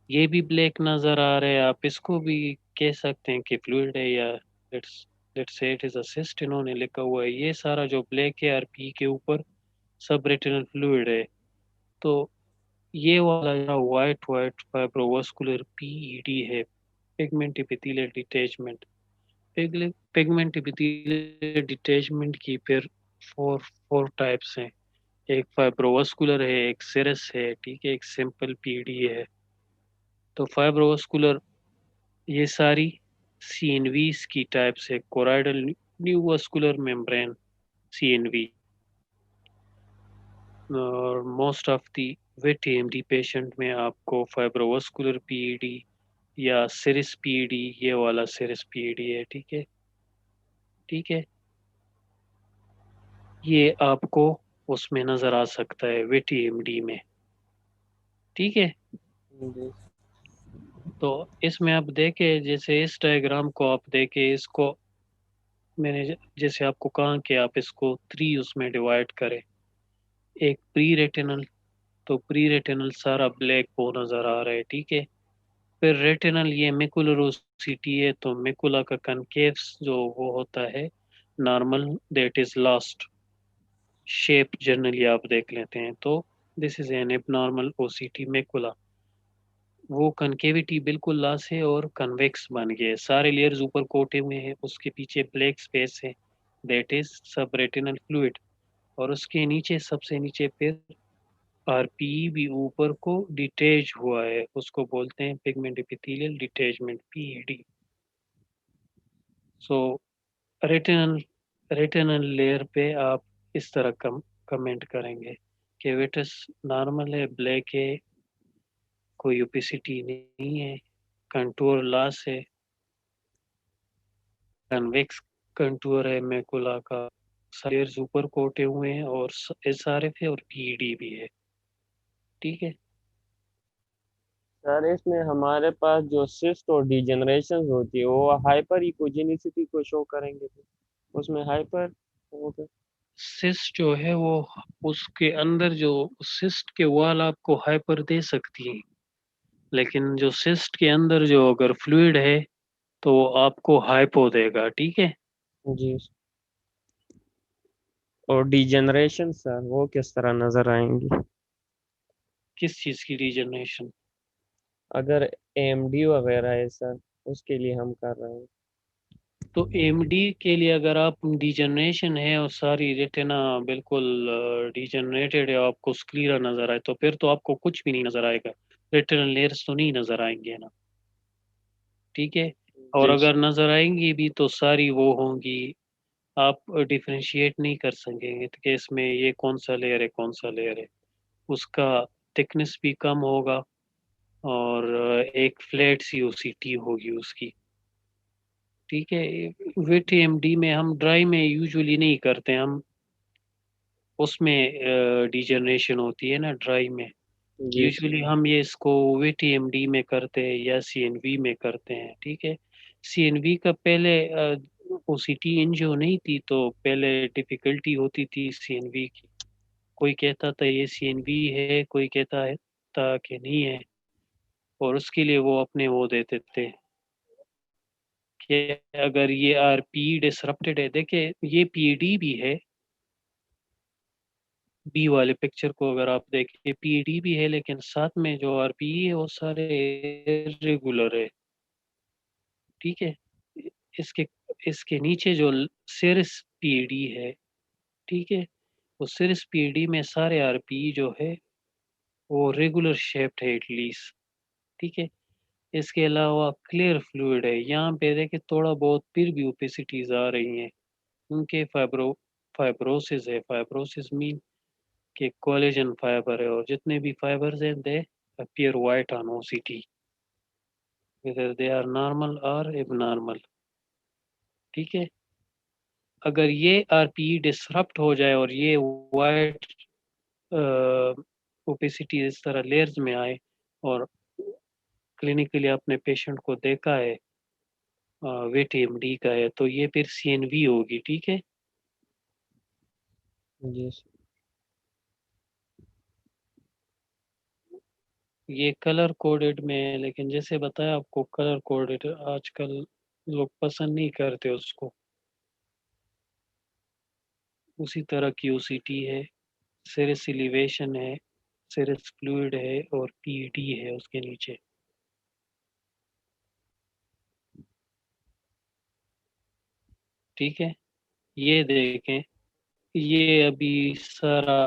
ये भी ब्लैक नजर आ रहा है, आप इसको भी कह सकते हैं कि फ्लूइड है, या let's let's say it is a cyst इन्होंने लिखा हुआ है। ये सारा जो ब्लैक है आरपी के ऊपर सब रेटिनल फ्लूइड है। तो ये वाला वाइट वाइट फाइब्रोवास्कुलर पीईडी है, pigment epithelial detachment. Pigment epithelial detachment की फिर फोर फोर टाइप्स हैं। एक फाइब्रोवास्कुलर है, एक सिरस है, ठीक है, एक सिंपल पीडी है। तो फाइब्रोवास्कुलर ये सारी सीएनवीस की टाइप्स है, कोराइडल न्यूवास्कुलर मेम्ब्रेन सीएनवी। और most of the wet AMD patient में आपको फाइब्रोवास्कुलर पीईडी या सिरिस पीईडी, ये वाला सिरिस पीईडी है। ठीक है, ठीक है, ये आपको उसमें नज़र आ सकता है वेट एएमडी में। ठीक है, जी तो इसमें आप देखें, जैसे इस डायग्राम को आप देखें, इसको मैंने जैसे आपको कहा कि आप इसको 3 उसमें डिवाइड करें। एक प्री रेटिनल, तो प्री रेटिनल सारा ब्लैक वो नज़र आ रहा है। ठीक है, फिर रेटिनल ये मेकुलर ओसिटी है, तो मेकुला का कनकेव्स जो वो होता है normal, that is last shape generally आप देख लेते हैं। तो this is an abnormal OCT macula, वो कनकेविटी बिल्कुल लॉस है और कन्वेक्स बन गए, सारे लेयर्स ऊपर कोटे हुए हैं, उसके पीछे ब्लैक स्पेस है, दैट इज सब रेटिनल फ्लूइड। और उसके नीचे सबसे नीचे फिर आरपीई भी ऊपर को डिटेच हुआ है, उसको बोलते हैं पिगमेंट एपिथेलियल डिटेचमेंट पीईडी। सो रेटिनल रेटिनल लेयर पे आप इस तरह कमेंट करेंगे कि वेटस नॉर्मल है, ब्लैक है, कोई ओपेसिटी नहीं है, कंटूर लॉस है, कन्वेक्स कंटूर है मैकुला का, लेयर्स ऊपर कोटे हुए हैं और एसआरएफ है और पीईडी भी है। ठीक है, सर, इसमें हमारे पास जो सिस्ट और डिजेनरेशन होती है वो हाइपर इकोजेनिसिटी को शो करेंगे, तो उसमें हाइपर होगा। सिस्ट जो है वो उसके अंदर जो सिस्ट के वॉल आपको हाइपर दे सकती है, लेकिन जो सिस्ट के अंदर जो अगर फ्लूइड है तो वो आपको हाइपो देगा। ठीक है, जी। और डिजेनरेशन सर वो किस तरह नजर आएंगी? किस चीज़ की रीजनरेशन? अगर एमडी वगैरह है सर, उसके लिए हम कर रहे हैं। तो एमडी के लिए अगर आप डिजनरेशन है और सारी रेटिना बिल्कुल डिजनरेटेड है, आपको स्क्लीरा नजर आए, तो फिर तो आपको कुछ भी नहीं नजर आएगा, रेटिनल लेयर्स तो नहीं नजर आएंगे ना। ठीक है, और जी अगर नजर आएंगी भी तो सारी वो होंगी, आप डिफरेंशिएट नहीं कर सकेंगे कि इसमें ये कौन सा लेयर है कौन सा लेयर है, उसका थिकनेस भी कम होगा, और एक फ्लैट सी ओसीटी होगी उसकी, ठीक है। वेट एएमडी में हम ड्राई में यूजुअली नहीं करते, हम उसमें डिजनरेशन होती है ना ड्राई में। जी सर। यूजुअली हम ये इसको वेट एएमडी में करते हैं या सीएनवी में करते हैं, ठीक है। सीएनवी का पहले ओसीटी इंजो नहीं थी तो पहले डिफिकल्टी होती थी सीएनवी की। कोई कहता था ये सीएनवी है, कोई कहता है था कि नहीं है, और उसके लिए वो अपने वो देते थे कि अगर ये आरपी डिसरप्टेड है, देखे ये पीडी भी है, बी वाले पिक्चर को अगर आप देखें पीडी भी है, लेकिन साथ में जो आरपी है वो सारे इरेगुलर है, ठीक है। इसके इसके नीचे जो सिरस पीडी है, ठीक है, वो सिरस पीडी में सारे आरपी जो है वो रेगुलर शेप्ड है एटलीस्ट, ठीक है। इसके अलावा क्लियर फ्लूइड है, यहाँ पे देखे थोड़ा बहुत फिर भी ओपेसिटीज आ रही हैं क्योंकि फाइब्रोसिस है। फाइब्रोसिस मीन कि कोलेजन फाइबर है, और जितने भी फाइबर्स हैं दे appear white on OCT whether they are normal or abnormal, ठीक है। अगर ये आरपीई डिसरप्ट हो जाए और ये वाइट ओपेसिटी इस तरह लेयर्स में आए, और क्लिनिकली आपने पेशेंट को देखा है वेट एएमडी का है, तो ये फिर सीएनवी होगी, ठीक है। जी सर। ये कलर कोडेड में है, लेकिन जैसे बताया आपको कलर कोडेड आजकल लोग पसंद नहीं करते उसको। उसी तरह की ओसीटी है, सिरस एलिवेशन है, सिरस फ्लूइड है और पीडी है उसके नीचे, ठीक है। ये देखें, ये अभी सारा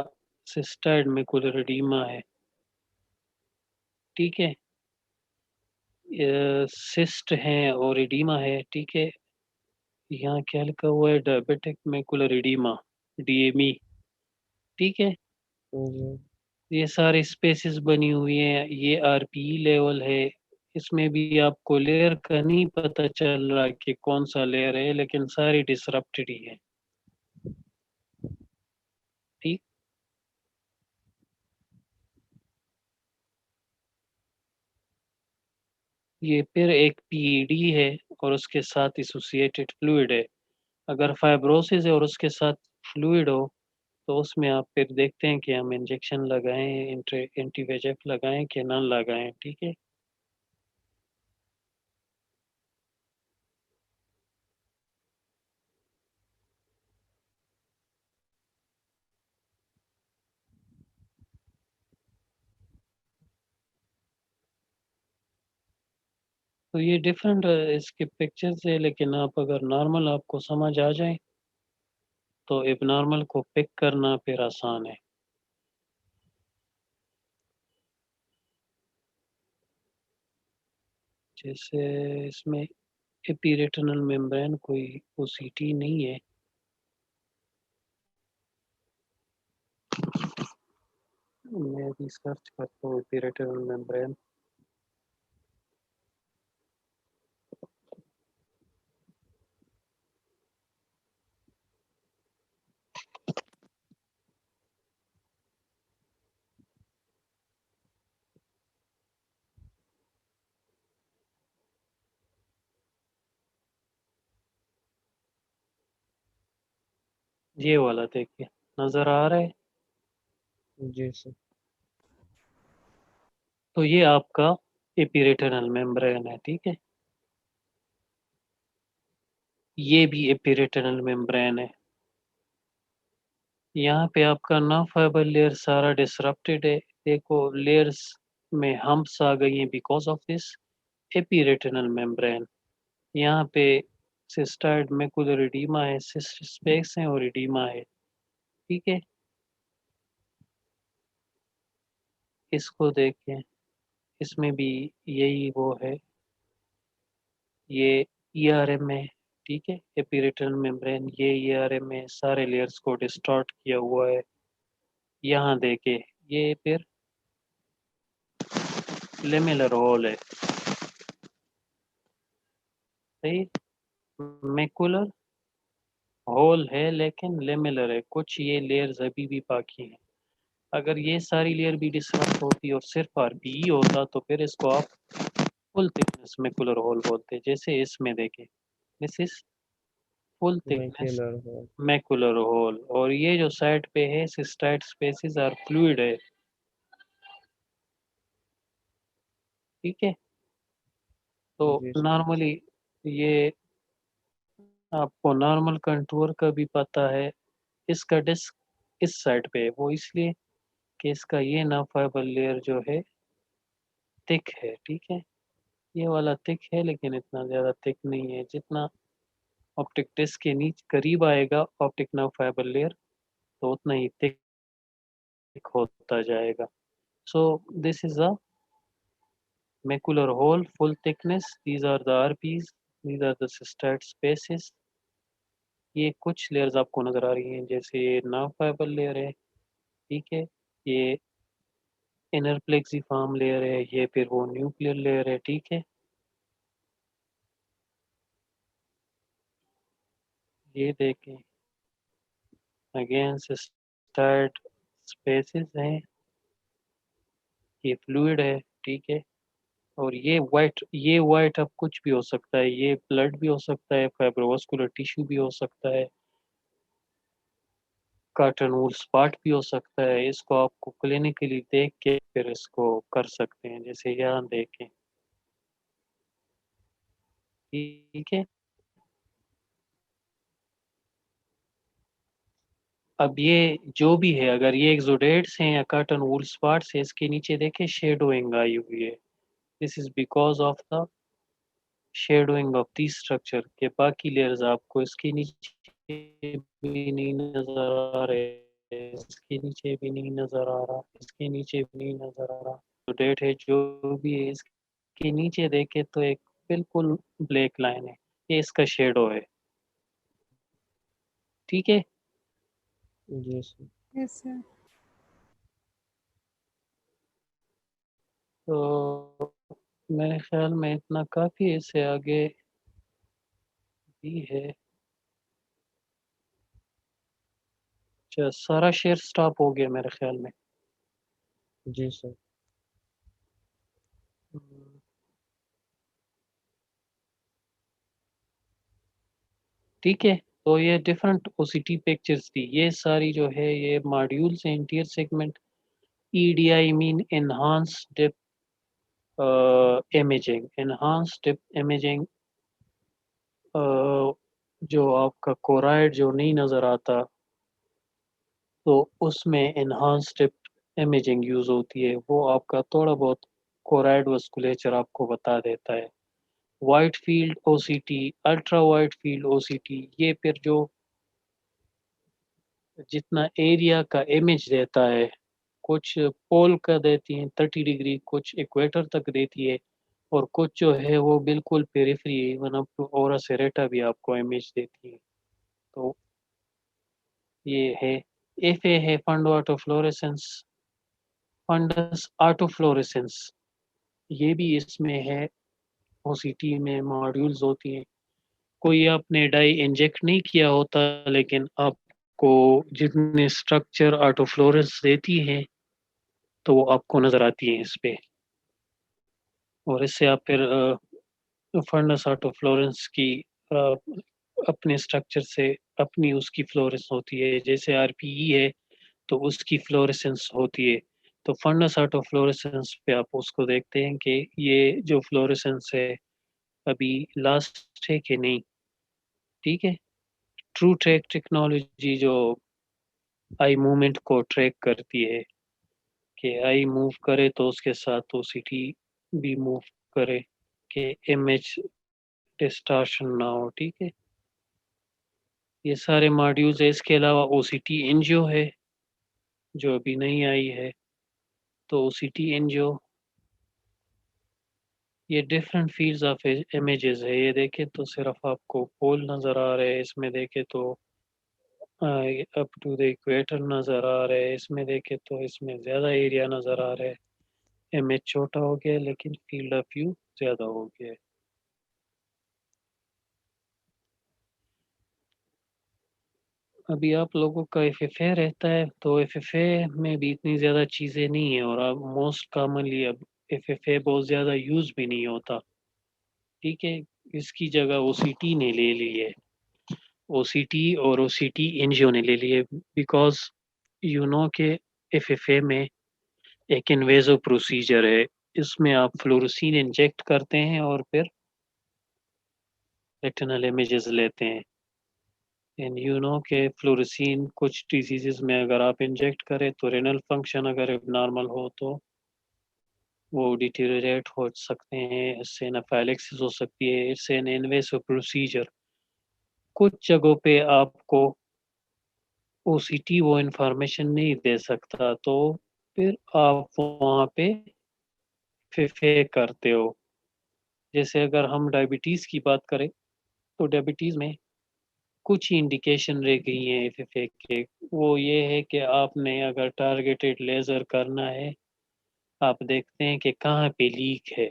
सिस्टाइड मैकुलर एडीमा है, ठीक है। सिस्ट है और एडीमा है, ठीक है। यहाँ क्या लिखा हुआ है, डायबिटिक मैकुलर एडीमा, डीएमई, ठीक है। जी ये सारे स्पेसेस बनी हुई हैं, ये आरपीई लेवल है। इसमें भी आपको लेयर का नहीं पता चल रहा कि कौन सा लेयर है, लेकिन सारी डिसरप्टेड ही है, ठीक। ये फिर एक पीईडी है और उसके साथ एसोसिएटेड फ्लूइड है। अगर फाइब्रोसिस है और उसके साथ फ्लूइड हो तो उसमें आप फिर देखते हैं कि हम इंजेक्शन लगाएं, एंटी VEGF लगाएं कि ना लगाएं, ठीक है। तो ये डिफरेंट इसके पिक्चर्स है, लेकिन आप अगर नॉर्मल आपको समझ आ जाए तो एबनॉर्मल को पिक करना फिर आसान है। जैसे इसमें एपीरेटिनल मेम्ब्रेन कोई ओसीटी नहीं है, मैं भी सर्च करता हूँ एपीरेटिनल मेम्ब्रेन। ये वाला देखिए, नजर आ रहा है। जी सर। तो ये आपका एपीरेटिनल मेम्ब्रेन है, ठीक है। ये भी एपीरेटिनल मेम्ब्रेन है। यहाँ पे आपका ना फाइबर लेयर सारा डिसरप्टेड है। देखो लेयर्स में हम्प्स आ गई हैं बिकॉज ऑफ दिस एपीरेटिनल मेम्ब्रेन। यहाँ पे सिस्टाइड मैकुलर एडीमा है, सिस्ट स्पेस है और एडीमा है, ठीक है। इसको देखें, इसमें भी यही वो है, ये ईआरएम है, ठीक है। एपीरेटिनल मेम्ब्रेन ये ईआरएम है, सारे लेयर्स को डिस्टॉर्ट किया हुआ है। यहाँ देखे, ये फिर लेमिलर होल है, सही। मैकुलर होल है लेकिन लेमिलर है, कुछ ये लेयर्स अभी भी बाकी हैं। अगर ये सारी लेयर भी डिसरप्ट होती और सिर्फ आरपीई होता तो फिर इसको आप फुल थिकनेस मैकुलर होल बोलते, जैसे इसमें देखें, this is full thickness macular hole. Macular hole. और ये जो साइड पे है सिस्टाइड स्पेसिस आर फ्लूइड है, ठीक है। तो जी सर। नॉर्मली ये आपको नॉर्मल कंटूर का भी पता है, इसका डिस्क इस साइड पे है, वो इसलिए कि इसका ये ना फाइबर लेयर जो है थिक है, ठीक है। ये वाला थिक है लेकिन इतना ज़्यादा थिक नहीं है, जितना ऑप्टिक डिस्क के नीचे करीब आएगा ऑप्टिक नर्व फाइबर लेयर तो उतना ही थिक होता जाएगा। सो this is a macular hole full thickness, these are the RPs, these are the cystoid spaces। ये कुछ लेयर्स आपको नजर आ रही हैं, जैसे ये नर्व फाइबर लेयर है, ठीक है, ये इनर प्लेक्सिफॉर्म लेयर है, ये फिर वो न्यूक्लियर लेयर है, ठीक है। ये देखें अगेन सिस्टाइड स्पेसेस हैं, ये फ्लूइड है, ठीक है। और ये वाइट अब कुछ भी हो सकता है, ये ब्लड भी हो सकता है, फाइब्रोवास्कुलर टिश्यू भी हो सकता है, कार्टन वूल स्पॉट भी हो सकता है। इसको आपको क्लिनिकली देख के फिर इसको कर सकते हैं, जैसे यहाँ देखें, ठीक है। अब ये जो भी है, अगर ये एक्सोडेट्स हैं या कार्टन वूल स्पॉट्स है, इसके नीचे देखें शेडोइंग आई हुई है, this is because of the shadowing of the structure के बाकी लेयर्स आपको इसके नीचे भी नहीं नजर आ रहे, इसके नीचे भी नहीं नजर आ रहा, इसके नीचे भी नहीं नजर आ रहा। तो डेट है जो भी है, इसके नीचे देखे तो एक बिल्कुल ब्लैक लाइन है, ये इसका शेडो है, ठीक है। जी सर। Yes sir. तो मेरे ख्याल में इतना काफ़ी है, इससे आगे भी है। अच्छा, सारा शेयर स्टॉप हो गया मेरे ख्याल में। जी सर। ठीक है, तो ये डिफरेंट ओसीटी पिक्चर्स थी, ये सारी जो है ये मॉड्यूल्स हैं, interior segment EDI mean enhance deep imaging, enhance deep imaging, जो आपका कोराइड जो नहीं नज़र आता तो उसमें एनहांस डिप इमेजिंग यूज़ होती है, वो आपका थोड़ा बहुत कोराइड वस्कुलेचर आपको बता देता है। Wide field OCT, ultra wide field OCT, ये फिर जो जितना एरिया का इमेज देता है, कुछ पोल का देती हैं 30 डिग्री, कुछ इक्वेटर तक देती है, और कुछ जो है वो बिल्कुल पेरिफेरी है, इवन अप टू ओरा सेरेटा भी आपको इमेज देती है। तो ये है एफ ए है फंडो ऑटोफ्लोरेसेंस, फंडस ऑटोफ्लोरेसेंस, ये भी इसमें है, ओसीटी में मॉड्यूल्स होती हैं। कोई आपने डाई इंजेक्ट नहीं किया होता लेकिन आपको जितने स्ट्रक्चर ऑटोफ्लोरेंस देती हैं तो वो आपको नज़र आती हैं इस पे, और इससे आप फिर फंडस ऑटोफ्लोरेंस की अपने स्ट्रक्चर से अपनी उसकी फ्लोरेंस होती है, जैसे आरपीई है तो उसकी फ्लोरेसेंस होती है। तो फंडस ऑटोफ्लोरेसेंस पे आप उसको देखते हैं कि ये जो फ्लोरेसेंस है अभी लास्ट है कि नहीं, ठीक है। ट्रू ट्रैक टेक्नोलॉजी जो आई मूवमेंट को ट्रैक करती है कि आई मूव करे तो उसके साथ ओसीटी भी मूव करे, कि इमेज डिस्टॉर्शन ना हो, ठीक है। ये सारे मॉड्यूल्स है, इसके अलावा ओसीटी एनजीओ है जो अभी नहीं आई है, तो ओसीटी एनजीओ ये डिफरेंट फील्ड्स ऑफ इमेजेस है। ये देखे तो सिर्फ आपको पोल नज़र आ रहे हैं, इसमें देखे तो अप टू द इक्वेटर नज़र आ रहे हैं, इसमें देखे तो इसमें ज़्यादा एरिया नज़र आ रहा है। इमेज छोटा हो गया लेकिन फील्ड ऑफ व्यू ज़्यादा हो गया है। अभी आप लोगों का एफएफए रहता है तो एफएफए में भी इतनी ज़्यादा चीज़ें नहीं है और अब मोस्ट कॉमनली अब एफएफए बहुत ज़्यादा यूज़ भी नहीं होता, ठीक है। इसकी जगह ओसीटी ने ले ली है, ओसीटी और ओसीटी एनजीओ ने ले ली है, बिकॉज यू नो के एफएफए में एक इन्वेजिव प्रोसीजर है। इसमें आप फ्लोरोसीन इंजेक्ट करते हैं और फिर रेटिनल इमेजेस लेते हैं। एंड यू नो के फ्लोरोसीन कुछ डिजीजेस में अगर आप इंजेक्ट करें तो रेनल फंक्शन अगर एबनॉर्मल हो तो वो डिटेरियोरेट हो सकते हैं, इससे एनाफाइलेक्सिस हो सकती है, इससे एन इन्वेसिव प्रोसीजर। कुछ जगहों पे आपको ओसीटी वो इंफॉर्मेशन नहीं दे सकता तो फिर आप वहाँ पे एफएफए करते हो। जैसे अगर हम डायबिटीज़ की बात करें तो डायबिटीज़ में कुछ ही इंडिकेशन रह गई हैं एफएफए के। वो ये है कि आपने अगर टारगेटेड लेज़र करना है, आप देखते हैं कि कहाँ पे लीक है,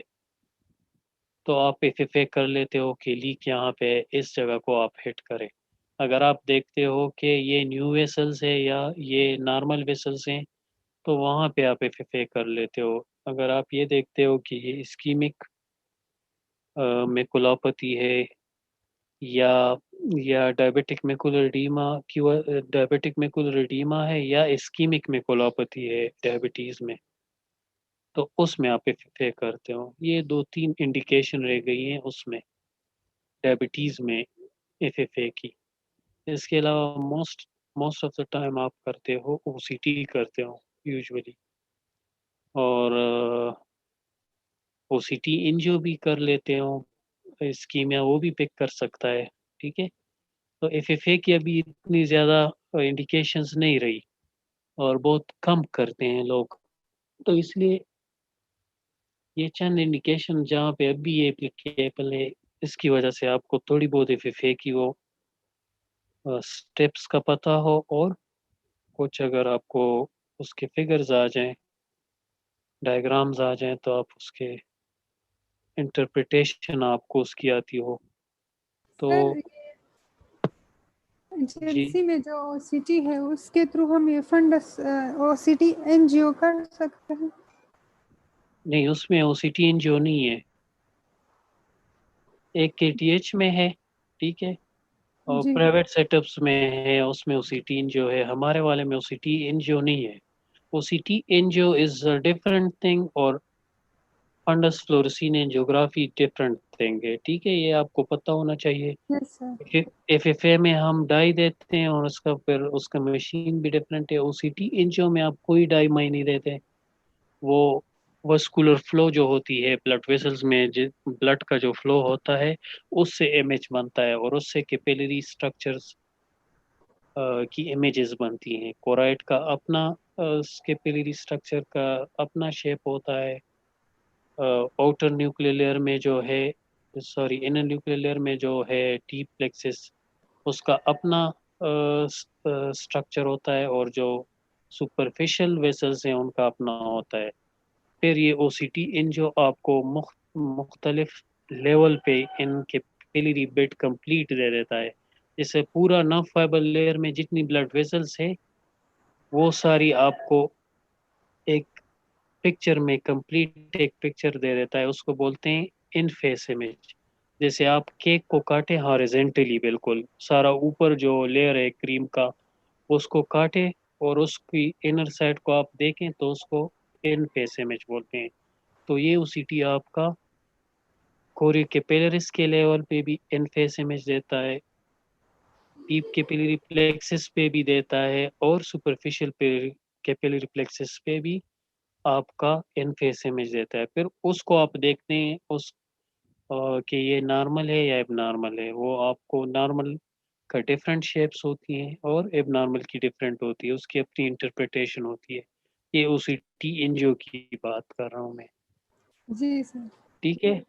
तो आप एफएफए कर लेते हो कि लीक यहाँ पे है, इस जगह को आप हिट करें। अगर आप देखते हो कि ये न्यू वेसल्स है या ये नॉर्मल वेसल्स हैं, तो वहाँ पे आप एफएफए कर लेते हो। अगर आप ये देखते हो कि ये इस्कीमिक मैकुलोपैथी है या डायबिटिक मैकुलर एडीमा की डायबिटिक मैकुलर एडीमा है या इस्कीमिक मैकुलोपैथी है डायबिटीज़ में, तो उसमें आप एफएफए करते हो। ये 2-3 इंडिकेशन रह गई हैं उसमें, डायबिटीज़ में एफएफए की। इसके अलावा most most of the time आप करते हो ओसीटी करते हो यूजुअली, और ओसीटी एंजियो भी कर लेते हो, इस्कीमिया वो भी पिक कर सकता है, ठीक है। तो एफएफए की अभी इतनी ज़्यादा इंडिकेशंस नहीं रही और बहुत कम करते हैं लोग, तो इसलिए ये चंद इंडिकेशन जहाँ पे अभी ये एप्लीकेबल है, इसकी वजह से आपको थोड़ी बहुत एफएफए की वो स्टेप्स का पता हो, और कुछ अगर आपको उसके फिगर्स आ जाएं, डायग्राम्स आ जाएं, तो आप उसके इंटरप्रिटेशन आपको उसकी आती हो तो। सर जी जेएलसी में जो ओसीटी है उसके थ्रू हम ये फंडस ओसीटी एनजीओ कर सकते हैं। नहीं, उसमें ओसीटी एनजीओ नहीं है, एक केटीएच में है, ठीक है, और जी प्राइवेट सेटअप्स में है, उसमें ओसीटी एनजीओ है। हमारे वाले में ओसीटी एनजीओ नहीं है। OCT NGO is a different thing और फंडस फ्लोरेसिन एंजियोग्राफी डिफरेंट थिंग है, ठीक है, ये आपको पता होना चाहिए। Yes sir. एफएफए में हम डाई देते हैं और उसका फिर उसका मशीन भी डिफरेंट है। ओसीटी एनजीओ में आप कोई डाई माई नहीं देते, वो वस्कुलर फ्लो जो होती है ब्लड वेसल्स में, ब्लड का जो फ्लो होता है उससे इमेज बनता है और उससे कैपिलरी स्ट्रक्चर्स की इमेजेस बनती हैं। कोराइड का अपना कैपिलरी स्ट्रक्चर का अपना शेप होता है। आउटर न्यूक्लियर लेयर में जो है, सॉरी इनर न्यूक्लियर लेयर में जो है टी प्लेक्सिस, उसका अपना स्ट्रक्चर होता है, और जो सुपरफिशियल वेसल्स हैं उनका अपना होता है। फिर ये ओसीटी इन जो आपको मुख्तलिफ लेवल पे इनके कैपिलरी बेड कंप्लीट दे देता है, जैसे पूरा नर्व फाइबर लेयर में जितनी ब्लड वेसल्स है वो सारी आपको एक पिक्चर में कंप्लीट एक पिक्चर दे देता है, उसको बोलते हैं इन फेस इमेज। जैसे आप केक को काटे हॉरिजेंटली, बिल्कुल सारा ऊपर जो लेयर है क्रीम का उसको काटे और उसकी इनर साइड को आप देखें तो उसको इन फेस इमेज बोलते हैं। तो ये ओसीटी आपका कोरी कैपिलरीज के लेवल पे भी इन फेस इमेज देता है, डीप कैपिलरी प्लेक्सिस पे भी देता है, और सुपरफिशियल कैपिलरी प्लेक्सिस पे भी आपका इन फेस इमेज देता है। फिर उसको आप देखते हैं उस कि ये नॉर्मल है या एबनॉर्मल है। वो आपको नॉर्मल का डिफरेंट शेप्स होती हैं और एबनॉर्मल की डिफरेंट होती है, उसकी अपनी इंटरप्रिटेशन होती है। ये ओसीटी एनजीओ की बात कर रहा हूँ मैं, जी सर। ठीक है।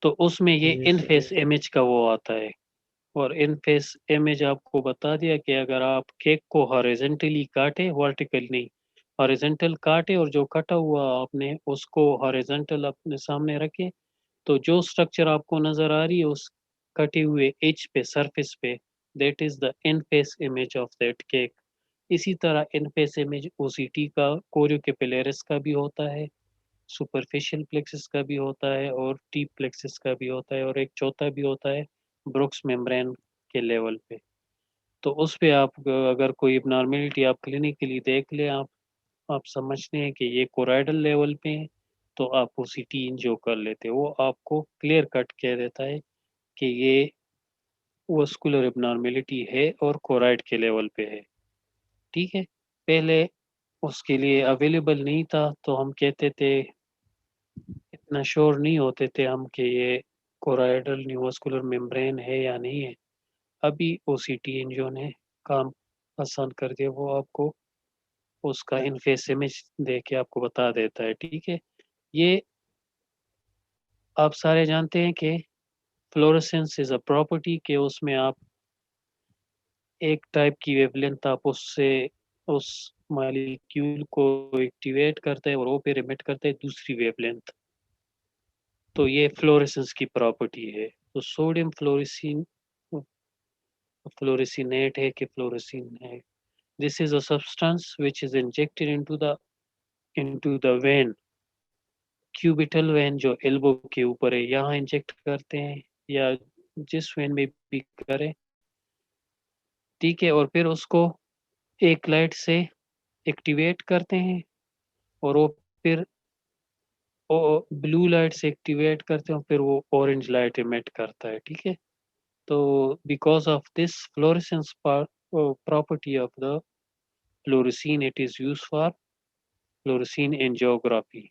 तो उसमें ये जी इन सर। फेस इमेज का वो आता है, और इन फेस इमेज आपको बता दिया कि अगर आप केक को हॉरिजॉन्टली काटे, वर्टिकल नहीं, हॉरिजॉन्टल काटे और जो कटा हुआ आपने उसको हॉरिजॉन्टल अपने सामने रखे, तो जो स्ट्रक्चर आपको नज़र आ रही है उस कटे हुए एज पे, सरफेस पे, that is the in face image of that cake. इसी तरह इन फेस इमेज ओसीटी का, कोरियोकेपिलरिस का भी होता है, सुपरफिशियल प्लेक्सस का भी होता है और डीप प्लेक्सस का भी होता है, और एक चौथा भी होता है ब्रुक्स मेम्ब्रेन के लेवल पे। तो उस पे आप अगर कोई एबनॉर्मेलिटी आप क्लिनिकली देख लें, आप समझते हैं कि ये कोराइडल लेवल पे है, तो आप वो सीटी एंजियो कर लेते हैं। वो आपको क्लियर कट कह देता है कि ये वस्कुलर एबनॉर्मेलिटी है और कोराइड के लेवल पे है। ठीक है, पहले उसके लिए अवेलेबल नहीं था तो हम कहते थे, इतना श्योर नहीं होते थे हम कि ये कोराइडल न्यूवस्कुलर मेम्ब्रेन है या नहीं है। अभी ओसीटी एंजियो ने काम आसान कर दिया, वो आपको उसका इन फेस इमेज दे के आपको बता देता है। ठीक है, ये आप सारे जानते हैं कि फ्लोरेसेंस इज अ प्रॉपर्टी, के उसमें आप एक टाइप की वेवलेंथ आप उससे उस मॉलिक्यूल को एक्टिवेट करते हैं और वो फिर एमिट करते हैं दूसरी वेवलेंथ। तो ये फ्लोरेसेंस की प्रॉपर्टी है। तो सोडियम फ्लोरेसिन फ्लोरेसिनेट है कि फ्लोरेसिन है, this is a substance which is injected into the when, cubital when जो एल्बो के ऊपर है, यहाँ इंजेक्ट करते हैं या जिस वेन में भी करें। ठीक है, और फिर उसको एक लाइट से एक्टिवेट करते हैं और वो फिर ब्लू लाइट से एक्टिवेट करते हैं, फिर वो ऑरेंज लाइट इमिट करता है। ठीक है, तो because of this fluorescence property of the fluorescein, it is use for fluorescein angiography.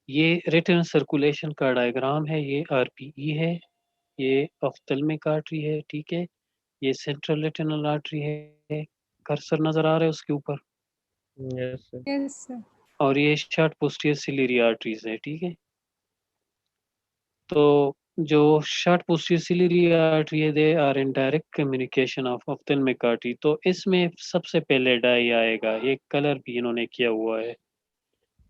ये रिटर्न सर्कुलेशन का डायग्राम है, ये आरपीई है, ये ऑफ्थेल्मिक आर्टरी है। ठीक है, ये सेंट्रल रेटिनल आर्टरी है, कर्सर नजर आ रहा है उसके ऊपर, यस सर। Yes sir. और ये शॉर्ट पोस्टीरियर सिलियरी आर्टरीज है। ठीक है, तो जो शॉर्ट पोस्टीरियर सिलियरी आर्टरी है, they are in direct communication of ophthalmic artery. तो इसमें सबसे पहले डाई आएगा, ये कलर भी इन्होंने किया हुआ है।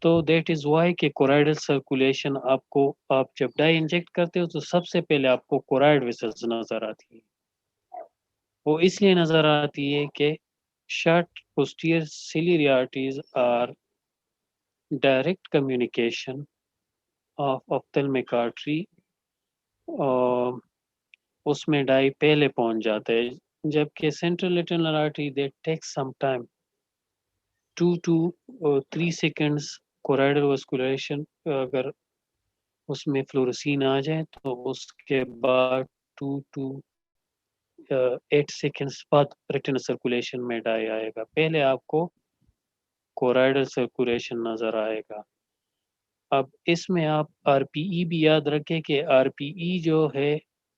तो दैट इज वाई के कोराइडल सर्कुलेशन आपको, आप जब डाई इंजेक्ट करते हो तो सबसे पहले आपको कोराइड वेसल्स नजर आती है। वो इसलिए नजर आती है कि short posterior ciliary arteries are direct communication of ophthalmic artery, और उसमें डाई पहले पहुंच जाता है, जबकि central retinal artery they take some time 2 to 3 seconds choroidal vasculature, अगर उसमें फ्लोरेसीन आ जाए तो उसके बाद 2 to 8 सेकेंड्स बाद रेटिनल सर्कुलेशन में डाई आएगा। पहले आपको कोराइडल सर्कुलेशन नजर आएगा। अब इसमें आप आरपीई भी याद रखें कि आरपीई जो है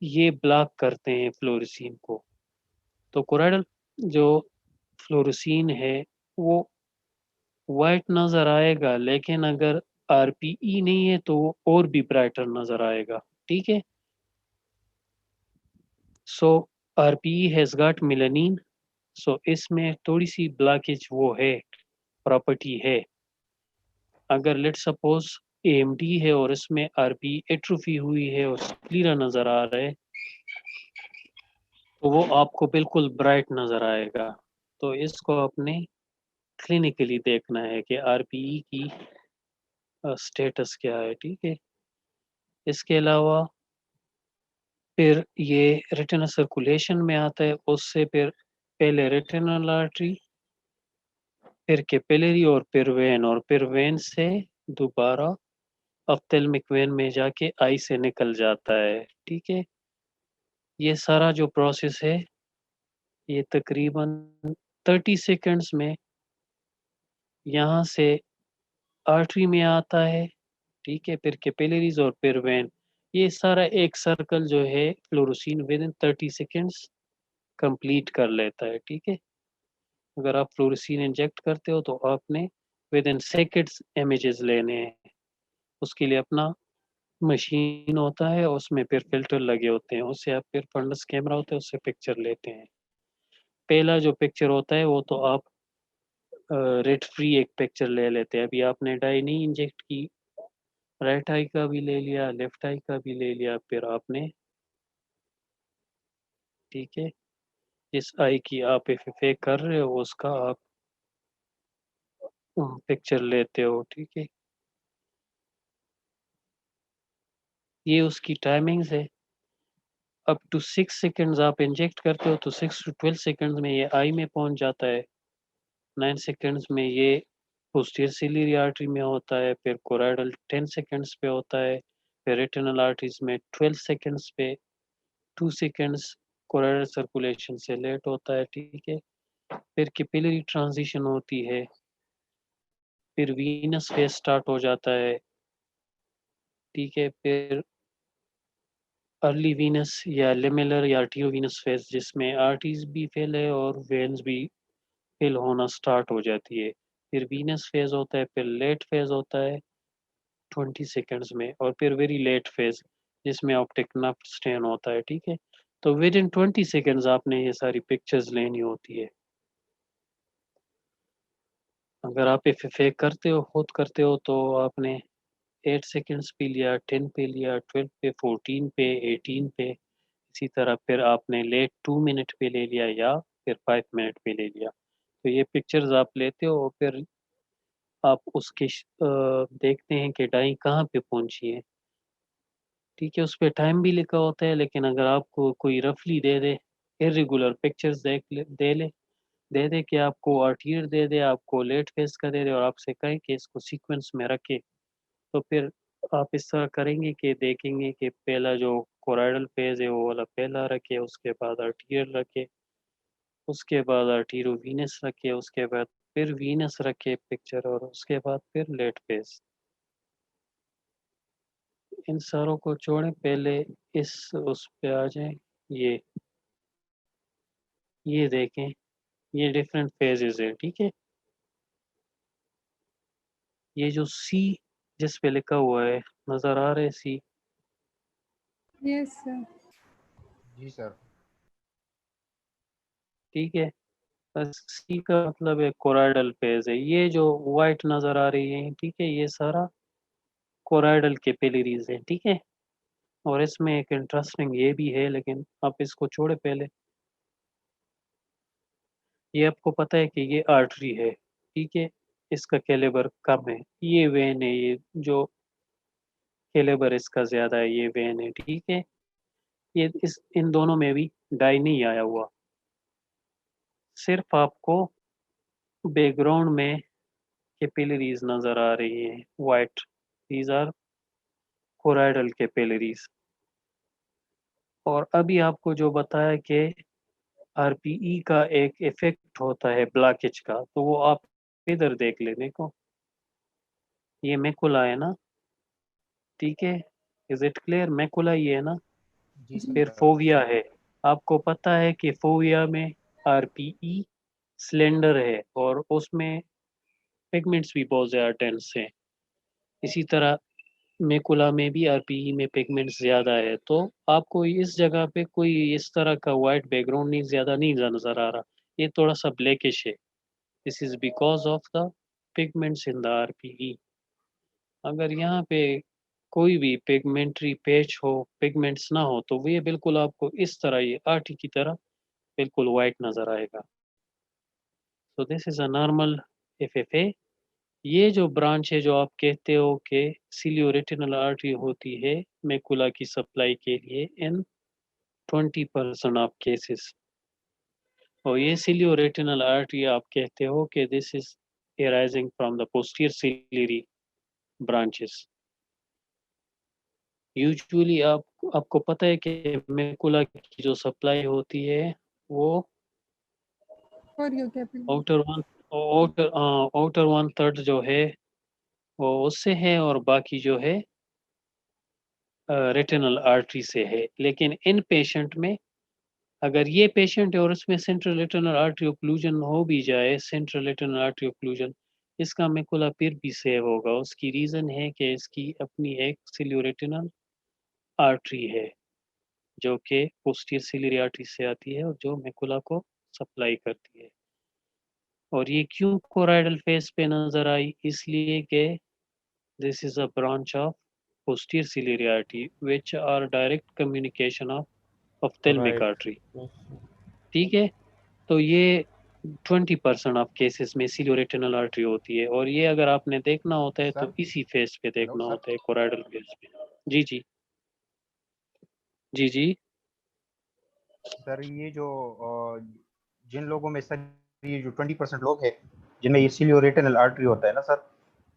ये ब्लॉक करते हैं फ्लोरेसीन को। तो कोराइडल जो फ्लोरेसीन है वो वाइट नजर आएगा, लेकिन अगर आरपीई नहीं है तो वो और भी ब्राइटर नजर आएगा। ठीक है, सो आरपीई हैज गॉट मेलानिन, सो इसमें थोड़ी सी ब्लॉकेज वो है, प्रॉपर्टी है। अगर लेट सपोज एएमडी है और इसमें आरपी एट्रोफी हुई है और क्लियर नजर आ रहा है, तो वो आपको बिल्कुल ब्राइट नजर आएगा। तो इसको अपने क्लिनिकली देखना है कि आरपीई की स्टेटस क्या है। ठीक है, इसके अलावा फिर ये रेटिनल सर्कुलेशन में आता है, उससे फिर पहले रेटिनल आर्टरी, फिर कैपिलरी और फिर वेन से दोबारा ऑफ्थेल्मिक वेन में जाके आई से निकल जाता है। ठीक है, ये सारा जो प्रोसेस है ये तकरीबन 30 सेकंड्स में यहाँ से आर्टरी में आता है। ठीक है, फिर कैपिलरीज और फिर वेन, ये सारा एक सर्कल जो है फ्लोरोसीन विद इन 30 सेकंड्स कंप्लीट कर लेता है। ठीक है, अगर आप फ्लोरोसीन इंजेक्ट करते हो तो आपने विद इन सेकंड्स इमेजेस लेने हैं। उसके लिए अपना मशीन होता है, उसमें फिर फिल्टर लगे होते हैं, उससे आप फिर फंडस कैमरा होता है उससे पिक्चर लेते हैं। पहला जो पिक्चर होता है वो तो आप रेट फ्री एक पिक्चर ले लेते हैं। अभी आपने डाई नहीं इंजेक्ट की, राइट आई का भी ले लिया, लेफ्ट आई का भी ले लिया, फिर आपने, ठीक है, जिस आई की आप एफएफए कर रहे हो उसका आप पिक्चर लेते हो, ठीक है। ये उसकी टाइमिंग्स है। अप टू 6 सेकंड्स आप इंजेक्ट करते हो तो 6 to 12 सेकंड्स में ये आई में पहुंच जाता है। 9 सेकंड्स में ये पोस्टीरियर सिलियरी आर्टरी में होता है, फिर कोराइडल 10 सेकंड्स पे होता है, फिर रेटिनल आर्टरीज में 12 सेकंड्स पे, 2 सेकंड्स कोराइडल सर्कुलेशन से लेट होता है, ठीक है। फिर कैपिलरी ट्रांजिशन होती है, फिर वीनस फेज स्टार्ट हो जाता है, ठीक है। फिर अर्ली वीनस या लेमेलर या आर्टियोवीनस फेज, जिसमें आर्टरीज भी फेल है और वेन्स भी फिल होना स्टार्ट हो जाती है। फिर वीनस फेज होता है, फिर लेट फेज होता है 20 सेकंड्स में, और फिर वेरी लेट फेज जिसमें ऑप्टिक नर्व स्टेन होता है, ठीक है। तो विद इन 20 सेकंड्स आपने ये सारी पिक्चर्स लेनी होती है। अगर आप एफएफए करते हो, खुद करते हो, तो आपने 8 सेकंड्स पे लिया, 10 पे लिया, 12 पे, 14 पे, 18 पे, इसी तरह फिर आपने लेट 2 मिनट पे ले लिया या फिर 5 मिनट पे ले लिया। तो ये पिक्चर्स आप लेते हो, फिर आप उसके देखते हैं कि डाई कहाँ पे पहुंची है, ठीक है। उस पर टाइम भी लिखा होता है, लेकिन अगर आपको कोई रफली दे दे, इरेगुलर पिक्चर्स दे दे कि आपको आर्टियर दे दे, आपको लेट फेस का दे दे, और आपसे कहे कि इसको सीक्वेंस में रखे, तो फिर आप इस तरह करेंगे कि देखेंगे कि पहला जो कोराइडल फेज है वो वाला पहला रखे, उसके बाद आर्टियर रखे, उसके बाद आर्टीरो वीनस रखे, उसके बाद फिर वीनस रखे पिक्चर, और उसके बाद फिर लेट फेज। इन सारों को छोड़ें, पहले इस उस पे आ जाएं। ये ये देखें, ये डिफरेंट फेजेस है, ठीक है। ये जो सी जिस पे लिखा हुआ है, नजर आ रहा है सी? Yes sir. जी सर। ठीक है, सी का मतलब है कोराइडल फेज है। ये जो वाइट नजर आ रही है, ठीक है, ये सारा कोराइडल कैपिलरीज है, ठीक है। और इसमें एक इंटरेस्टिंग ये भी है, लेकिन आप इसको छोड़े पहले। ये आपको पता है कि ये आर्टरी है, ठीक है, इसका कैलिबर कम है। ये वेन है, ये जो कैलिबर इसका ज्यादा है, ये वेन है, ठीक है। ये इस इन दोनों में भी डाई नहीं आया हुआ, सिर्फ आपको बैकग्राउंड में कैपिलरीज नजर आ रही है white. These are choroidal capillaries. और अभी आपको जो बताया कि आरपीई का एक इफेक्ट होता है ब्लॉकेज का, तो वो आप इधर देख लेने को, ये मैकुला है ना, ठीक है। Is it clear? मैकुला ये है ना। जी फिर सर। फोविया है। आपको पता है कि फोविया में आरपीई सिलेंडर है और उसमें पिगमेंट्स भी बहुत ज़्यादा डेंस हैं। इसी तरह मैकुला में भी आरपीई में पिगमेंट्स ज़्यादा है। तो आपको इस जगह पे कोई इस तरह का वाइट बैकग्राउंड नहीं, ज़्यादा नहीं नज़र आ रहा, ये थोड़ा सा ब्लैकिश है। This is because of the pigments in the RPE. अगर यहाँ पे कोई भी पिगमेंट्री पैच हो, पिगमेंट्स ना हो, तो ये बिल्कुल आपको इस तरह, ये आर्टी की तरह बिल्कुल वाइट नज़र आएगा। So this is a normal FFA. ये जो ब्रांच है जो आप कहते हो कि सिलियोरेटिनल आर्टरी होती है मैकुला की सप्लाई के लिए इन 20% ऑफ केसेस, और ये सिलियोरेटिनल आर्टरी आप कहते हो कि this is arising from the posterior ciliary branches। Usually आपको पता है कि मैकुला की जो सप्लाई होती है वो for you capillary. Outer one third जो है वो उससे है, और बाकी जो है रेटिनल आर्टरी से है। लेकिन इन पेशेंट में, अगर ये पेशेंट है और उसमें सेंट्रल रेटिनल आर्टरी ओक्लूजन हो भी जाए, सेंट्रल रेटिनल आर्टरी ओक्लूजन, इसका मैकुला फिर भी सेव होगा। उसकी रीज़न है कि इसकी अपनी एक सिलियोरेटिनल आर्टरी है जो कि पोस्टीरियर सिलियरी आर्टरी से आती है और जो मैकुला को सप्लाई करती है। और ये क्यों कोराइडल फेस पे नजर आई, इसलिए कि this is a branch of posterior ciliary artery which are direct communication of ophthalmic right. artery। ठीक है, तो ये 20% ऑफ केसेस में सिलियोरेटिनल आर्टरी होती है, और ये अगर आपने देखना होता है तो सर इसी फेस पे हेलो देखना सर होता है, कोराइडल फेस पे। जी जी जी जी। सर ये जो जिन लोगों में सर ये जो 20% लोग हैं जिनमें ये सिलियोरेटिनल आर्टरी होता है ना सर,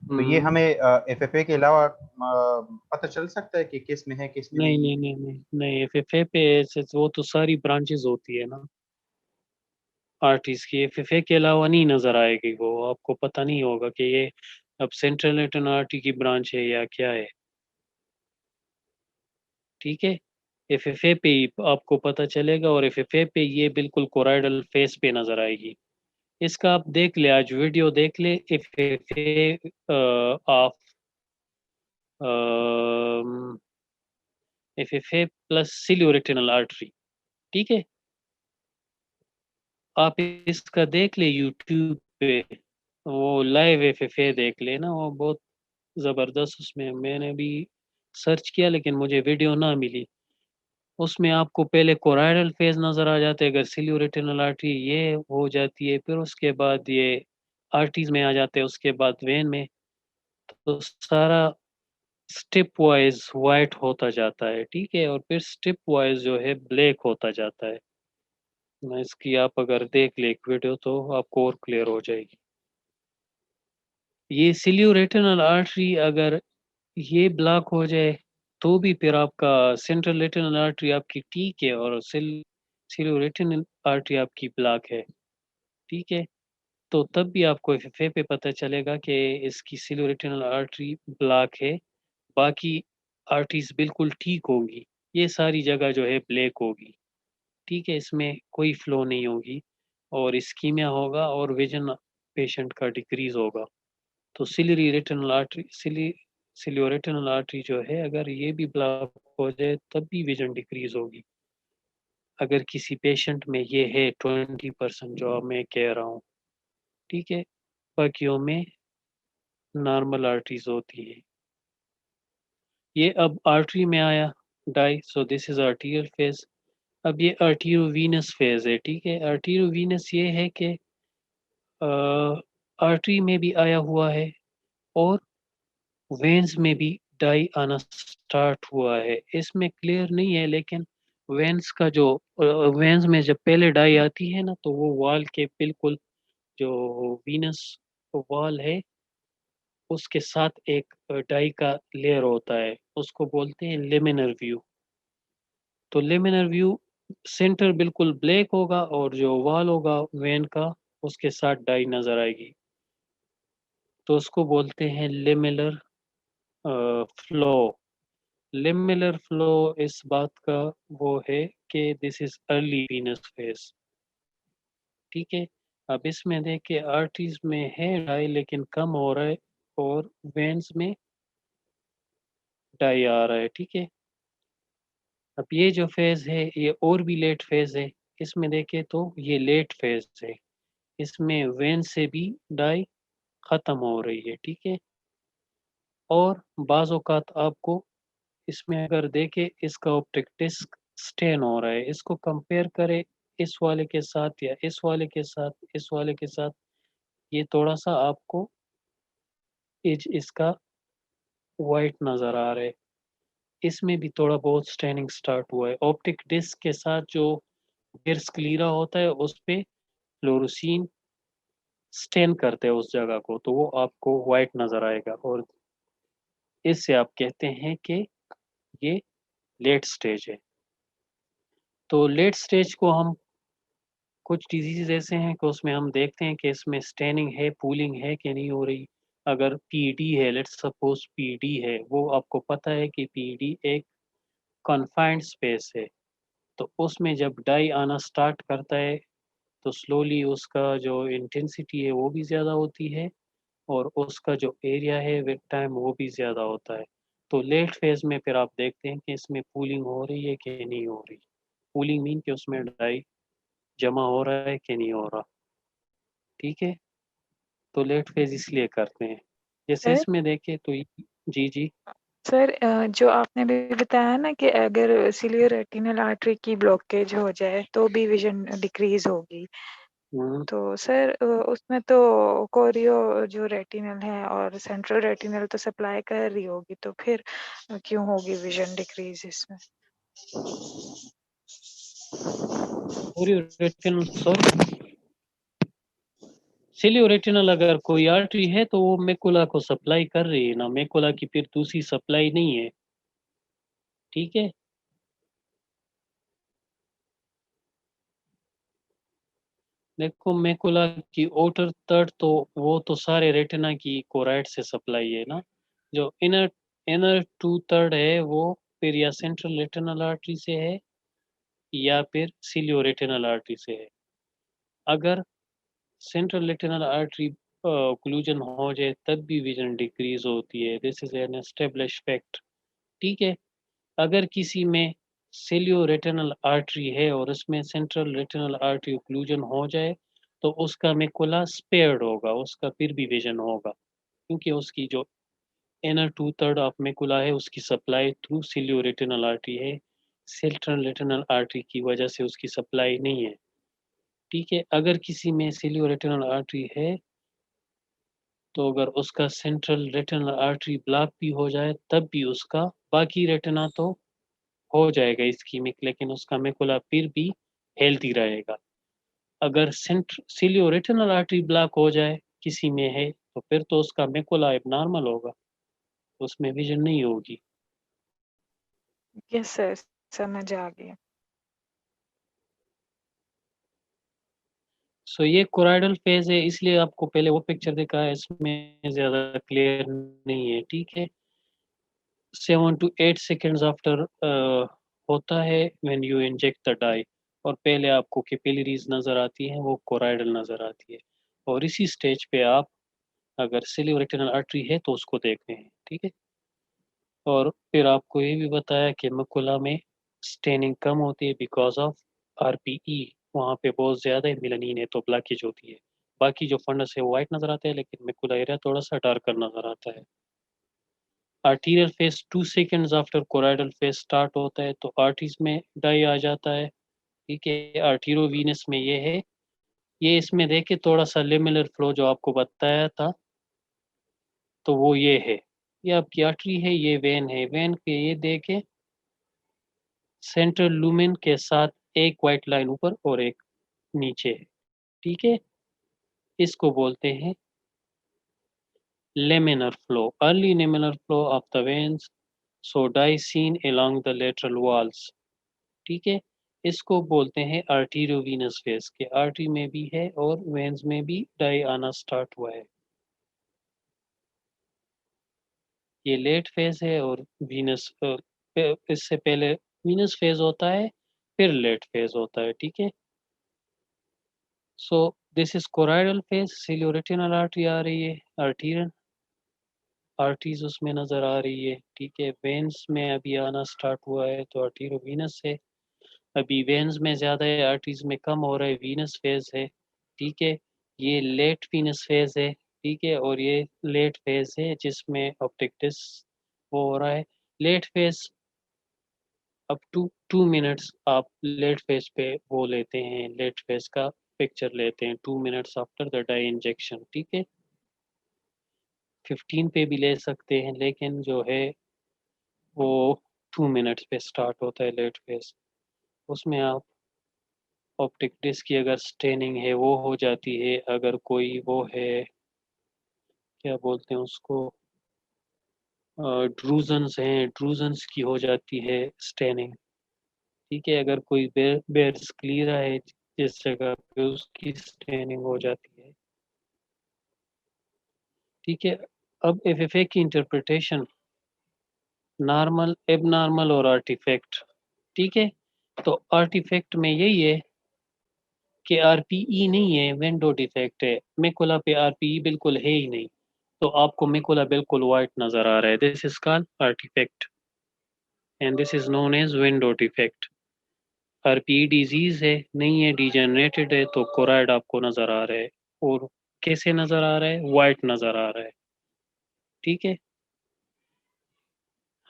तो ये हमें एफएफए के अलावा पता चल सकता है कि किस में है किस में नहीं नहीं है? नहीं नहीं नहीं नहीं, एफएफए पे वो तो सारी ब्रांचेस होती है ना आर्टरीज की, एफएफए के अलावा नहीं नजर आएगी वो, आपको पता नहीं होगा कि ये अब सेंट्रल रेटिनल आर्टरी की ब्रांच है या क्या है। ठीक है, एफएफए पे ही आपको पता चलेगा, और एफएफए पे ये बिल्कुल कोराइडल फेस पे नजर आएगी। इसका आप देख ले, आज वीडियो देख ले, एफएफए ऑफ एफएफए प्लस सिलियोरेटिनल आर्टरी। ठीक है, आप इसका देख ले यूट्यूब पे, वो लाइव एफएफए देख लेना, वो बहुत ज़बरदस्त, उसमें मैंने भी सर्च किया लेकिन मुझे वीडियो ना मिली। उसमें आपको पहले कोराइडल फेज नज़र आ जाते हैं, अगर सिलियोरेटिनल आर्टरी ये हो जाती है, फिर उसके बाद ये आर्टरीज में आ जाते हैं, उसके बाद वेन में, तो सारा स्टेप वाइज वाइट होता जाता है। ठीक है, और फिर स्टेप वाइज जो है ब्लैक होता जाता है। मैं इसकी आप अगर देख ले एक वीडियो तो आपको और क्लियर हो जाएगी। ये सिलियोरेटिनल आर्टरी अगर ये ब्लॉक हो जाए तो भी फिर आपका सेंट्रल रेटिनल आर्टरी आपकी ठीक है, और सिलियोरेटिनल आर्टरी आपकी ब्लॉक है। ठीक है, तो तब भी आपको एफएफए पे पता चलेगा कि इसकी सिलियोरेटिनल आर्टरी ब्लॉक है, बाकी आर्टरीज बिल्कुल ठीक होंगी, ये सारी जगह जो है ब्लैक होगी। ठीक है, इसमें कोई फ्लो नहीं होगी, और इस्कीमिया होगा, और विजन पेशेंट का डिक्रीज होगा। तो सिलियरी रेटिनल आर्टरी सिलियोरेटिनल आर्टरी जो है, अगर ये भी ब्लॉक हो जाए तब भी विजन डिक्रीज होगी। अगर किसी पेशेंट में ये है 20% जो अब मैं कह रहा हूँ। ठीक है, बाकियों में नॉर्मल आर्टरीज होती है। ये अब आर्टरी में आया dye, so this is arterial phase. अब ये आर्टीरोवीनस फेज है। ठीक है, आर्टीरोवीनस ये है कि आर्टरी में भी आया हुआ है, और वेन्स में भी डाई आना स्टार्ट हुआ है। इसमें क्लियर नहीं है, लेकिन वेन्स का जो वेन्स में जब पहले डाई आती है ना, तो वो वॉल के बिल्कुल जो वीनस वॉल है उसके साथ एक डाई का लेयर होता है, उसको बोलते हैं लेमिनर व्यू। तो लेमिनर व्यू सेंटर बिल्कुल ब्लैक होगा, और जो वॉल होगा वेन का उसके साथ डाई नजर आएगी, तो उसको बोलते हैं लेमिलर फ्लो। लिमिलर फ्लो इस बात का वो है कि this is early Venus phase. ठीक है, अब इसमें देखिए आर्टरीज में है डाई लेकिन कम हो रहा है, और वेन्स में डाई आ रहा है। ठीक है, अब ये जो फेज है ये और भी लेट फेज है। इसमें देखें तो ये लेट फेज है, इसमें वेन से भी डाई खत्म हो रही है। ठीक है, और बाज़ औक़ात आपको इसमें अगर देखें इसका ऑप्टिक डिस्क स्टेन हो रहा है, इसको कंपेयर करें इस वाले के साथ या इस वाले के साथ, इस वाले के साथ, ये थोड़ा सा आपको एज इसका वाइट नज़र आ रहा है, इसमें भी थोड़ा बहुत स्टेनिंग स्टार्ट हुआ है। ऑप्टिक डिस्क के साथ जो गिर स्क्लीरा होता है उस पे फ्लोरोसिन स्टेन करते हैं उस जगह को, तो वो आपको वाइट नज़र आएगा, और इससे आप कहते हैं कि ये लेट स्टेज है। तो लेट स्टेज को हम कुछ डिजीज ऐसे हैं कि उसमें हम देखते हैं कि इसमें स्टेनिंग है, पूलिंग है कि नहीं हो रही। अगर पीडी है, लेट्स सपोज पीडी है, वो आपको पता है कि पीडी एक कन्फाइंड स्पेस है, तो उसमें जब डाई आना स्टार्ट करता है तो स्लोली उसका जो इंटेंसिटी है वो भी ज़्यादा होती है, और उसका जो एरिया है विद टाइम वो भी ज़्यादा होता है। तो लेट फेज में फिर आप देखते हैं कि इसमें पूलिंग हो रही है कि नहीं हो रही। पूलिंग मीन कि उसमें डाई जमा हो रहा है कि नहीं हो रहा। ठीक है, तो लेट फेज इसलिए करते हैं। जैसे सर इसमें देखें तो जी जी सर जो आपने भी बताया ना कि अगर सिलियो रेटिनल आर्टरी की ब्लॉकेज हो जाए तो भी विजन डिक्रीज होगी, तो सर उसमें तो कोरियो जो रेटिनल है और सेंट्रल रेटिनल तो सप्लाई कर रही होगी, तो फिर क्यों होगी विजन डिक्रीज इसमें? रेटिनल सॉरी सिलियो रेटिनल अगर कोई आर्टरी है तो वो मेकुला को सप्लाई कर रही है ना, मेकुला की फिर दूसरी सप्लाई नहीं है, ठीक है। देखो मेकुला की आउटर थर्ड तो वो तो सारे रेटिना की कोराइड से सप्लाई है ना, जो इनर इनर टू थर्ड है वो फिर या सेंट्रल रेटिनल आर्टरी से है या फिर सिलियो रेटिनल आर्टरी से है। अगर सेंट्रल रेटिनल आर्टरी ओक्लूजन हो जाए तब भी विजन डिक्रीज होती है, this is N establish fact, ठीक है। अगर किसी में सिलियो रेटिनल आर्टरी है और उसमें सेंट्रल रेटिनल आर्टरी ओक्लूजन हो जाए तो उसका मेकुला स्पेयर्ड होगा, उसका फिर भी विजन होगा, क्योंकि उसकी जो इनर टू थर्ड ऑफ मेकुला है उसकी सप्लाई थ्रू सिलियो रेटिनल आर्टरी है, सेंट्रल रेटिनल आर्टरी की वजह से उसकी सप्लाई नहीं है, ठीक है। अगर किसी में सिलियो रेटिनल आर्टरी है तो अगर उसका सेंट्रल रेटिनल आर्टरी ब्लॉक भी हो जाए तब भी उसका बाकी रेटिना तो हो जाएगा इस्कीमिक, लेकिन उसका मेकुला फिर भी हेल्थी रहेगा। अगर सिलियो रेटिनल आर्टरी ब्लॉक हो जाए किसी में है तो फिर तो उसका मेकुला एबनॉर्मल होगा, उसमें विजन नहीं होगी। यस सर, समझ आ गया। सो ये कोराइडल फेज है, इसलिए आपको पहले वो पिक्चर दिखा है, इसमें ज्यादा क्लियर नहीं है, ठीक है। 7 to 8 seconds आफ्टर होता है when you inject the dye, और पहले आपको कैपिलरीज नज़र आती हैं, वो कोराइडल नज़र आती है, और इसी स्टेज पे आप अगर सिलियो रेटिनल आर्टरी है तो उसको देखते हैं, ठीक है। और फिर आपको ये भी बताया कि मकुला में स्टेनिंग कम होती है बिकॉज ऑफ आरपीई, वहाँ पे बहुत ज़्यादा मिलानीन है तो ब्लॉकेज होती है। बाकी जो फंडस है वो वाइट नज़र आता है, लेकिन मकुला एरिया थोड़ा सा डार्कर नज़र आता है। Arterial phase 2 seconds after choroidal phase start होता है तो आर्टरीज में डाई आ जाता है, ठीक है। आर्टीरो वीनस में ये है, ये इसमें देखे थोड़ा सा लेमिलर फ्लो जो आपको बताया था, तो वो ये है, ये आपकी आर्टरी है, ये वेन है, वेन के ये देखे सेंट्रल लूमेन के साथ एक वाइट लाइन ऊपर और एक नीचे है, ठीक है। इसको बोलते हैं laminar flow, early laminar flow of the veins, so dye seen along the lateral walls, ठीक है। इसको बोलते हैं आर्टीरियोवीनस फेज के, आर्टरी में भी है और वेन्स में भी डाई आना स्टार्ट हुआ है। ये लेट फेज है और वीनस इससे पहले वीनस फेज होता है फिर लेट फेज होता है, ठीक है। So this is choroidal phase, cilioretinal artery आ रही है, आर्टीरियल आर्टरीज उसमें नजर आ रही है, ठीक है। वेन्स में अभी आना स्टार्ट हुआ है तो आर्टीरियो वीनस है, अभी वेन्स में ज़्यादा है, आर्टरीज में कम हो रहा है, वीनस फेज है, ठीक है। ये लेट वीनस फेज है, ठीक है, और ये लेट फेज है जिसमें ऑप्टिक डिस्क वो हो रहा है। Late phase up to 2 minutes आप लेट फेज पे वो लेते हैं, लेट फेज का पिक्चर लेते हैं 2 minutes after the dye injection, ठीक है। 15 पे भी ले सकते हैं, लेकिन जो है वो 2 मिनट्स पे स्टार्ट होता है लेट फेज। उसमें आप ऑप्टिक डिस्क की अगर स्टेनिंग है वो हो जाती है, अगर कोई वो है क्या बोलते हैं उसको ड्रूजन्स हैं, ड्रूजन्स की हो जाती है स्टेनिंग, ठीक है। अगर कोई बेयर क्लियरा है जिस जगह पे उसकी स्टेनिंग हो जाती है, ठीक है। अब एफएफए की इंटरप्रिटेशन नॉर्मल, एबनॉर्मल और आर्टिफैक्ट, ठीक है। तो आर्टिफैक्ट में यही है कि आरपीई नहीं है, विंडो डिफेक्ट है, मेकुला पे आरपीई बिल्कुल है ही नहीं, तो आपको मेकुला बिल्कुल वाइट नजर आ रहा है, this is called artefact and this is known as window defect. RPE disease है नहीं है, डिजेनरेटेड है, तो कोराइड आपको नजर आ रहा है, और कैसे नज़र आ रहा है? वाइट नज़र आ रहा है, ठीक है?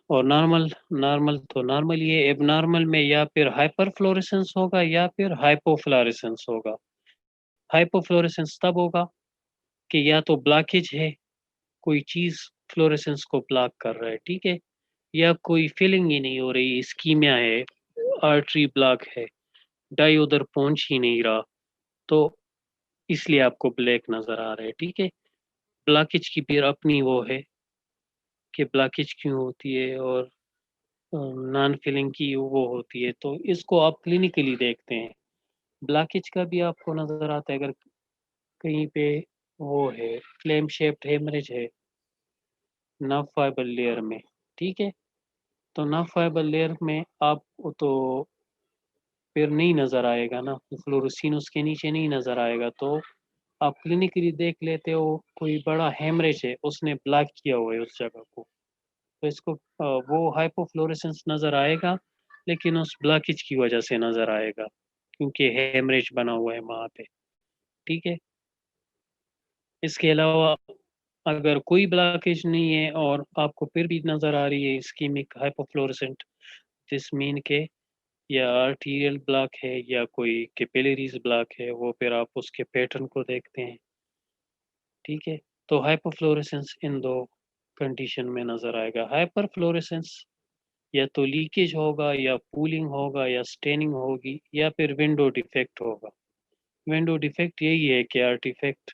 और नॉर्मल ये एबनॉर्मल में या फिर हाइपर फ्लोरेसेंस होगा या फिर हाइपोफ्लोरेसेंस होगा। हाइपोफ्लोरेसेंस तब होगा कि या तो ब्लॉकेज है, कोई चीज़ फ्लोरेसेंस को ब्लॉक कर रहा है, ठीक है? या कोई फिलिंग ही नहीं हो रही, इस्कीमिया है, आर्टरी ब्लॉक है, डाई उधर पहुंच ही नहीं रहा, तो इसलिए आपको ब्लैक नज़र आ रहा है, ठीक है? ब्लॉकेज की फिर अपनी वो है कि ब्लॉकेज क्यों होती है और नॉन फिलिंग की वो होती है, तो इसको आप क्लिनिकली देखते हैं। ब्लॉकेज का भी आपको नज़र आता है अगर कहीं पे वो है, फ्लेम शेप्ड हेमरेज है नर्व फाइबर लेयर में, ठीक है? तो नर्व फाइबर लेयर में आप तो फिर नहीं नज़र आएगा ना, फ्लोरोसिन उसके नीचे नहीं नज़र आएगा, तो आप क्लिनिकली देख लेते हो कोई बड़ा हेमरेज है, उसने ब्लॉक किया हुआ है उस जगह को, तो इसको वो हाइपोफ्लोरेसेंस नज़र आएगा, लेकिन उस ब्लॉकेज की वजह से नज़र आएगा, क्योंकि हेमरेज बना हुआ है वहाँ पे, ठीक है? इसके अलावा अगर कोई ब्लॉकेज नहीं है और आपको फिर भी नज़र आ रही है इस्कीमिक हाइपोफ्लोरेसेंट, दिस मीन के या आर्टीरियल ब्लॉक है या कोई कैपिलरीज ब्लॉक है, वो फिर आप उसके पैटर्न को देखते हैं, ठीक है? तो हाइपोफ्लोरेसेंस इन दो कंडीशन में नज़र आएगा। हाइपर फ्लोरेसेंस या तो लीकेज होगा या पूलिंग होगा या स्टेनिंग होगी या फिर विंडो डिफेक्ट होगा। विंडो डिफेक्ट यही है कि आर्टिफैक्ट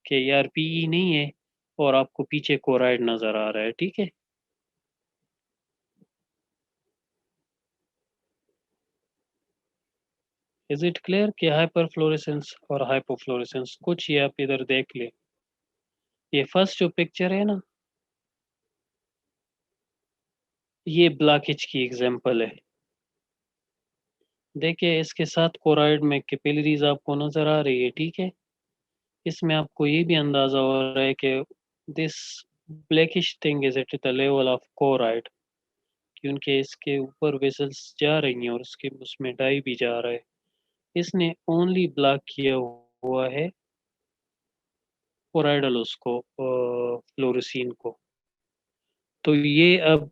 के यार पीई नहीं है और आपको पीछे कोराइड नज़र आ रहा है, ठीक है? इज इट क्लियर कि हाइपर फ्लोरेसेंस और हाइपोफ्लोरेसेंस? कुछ ये आप इधर देख ले, ये फर्स्ट जो पिक्चर है ना, ये ब्लॉकेज की एग्जांपल है। देखिए इसके साथ कोराइड में कैपिलरीज आपको नजर आ रही है, ठीक है? इसमें आपको ये भी अंदाजा हो रहा है कि this blackish thing is at the level of choroid, क्योंकि इसके ऊपर वेसल्स जा रही हैं और उसके उसमें डाई भी जा रहा है। इसने ओनली ब्लॉक किया हुआ है कोराइडल उसको फ्लोरेसीन को। तो ये अब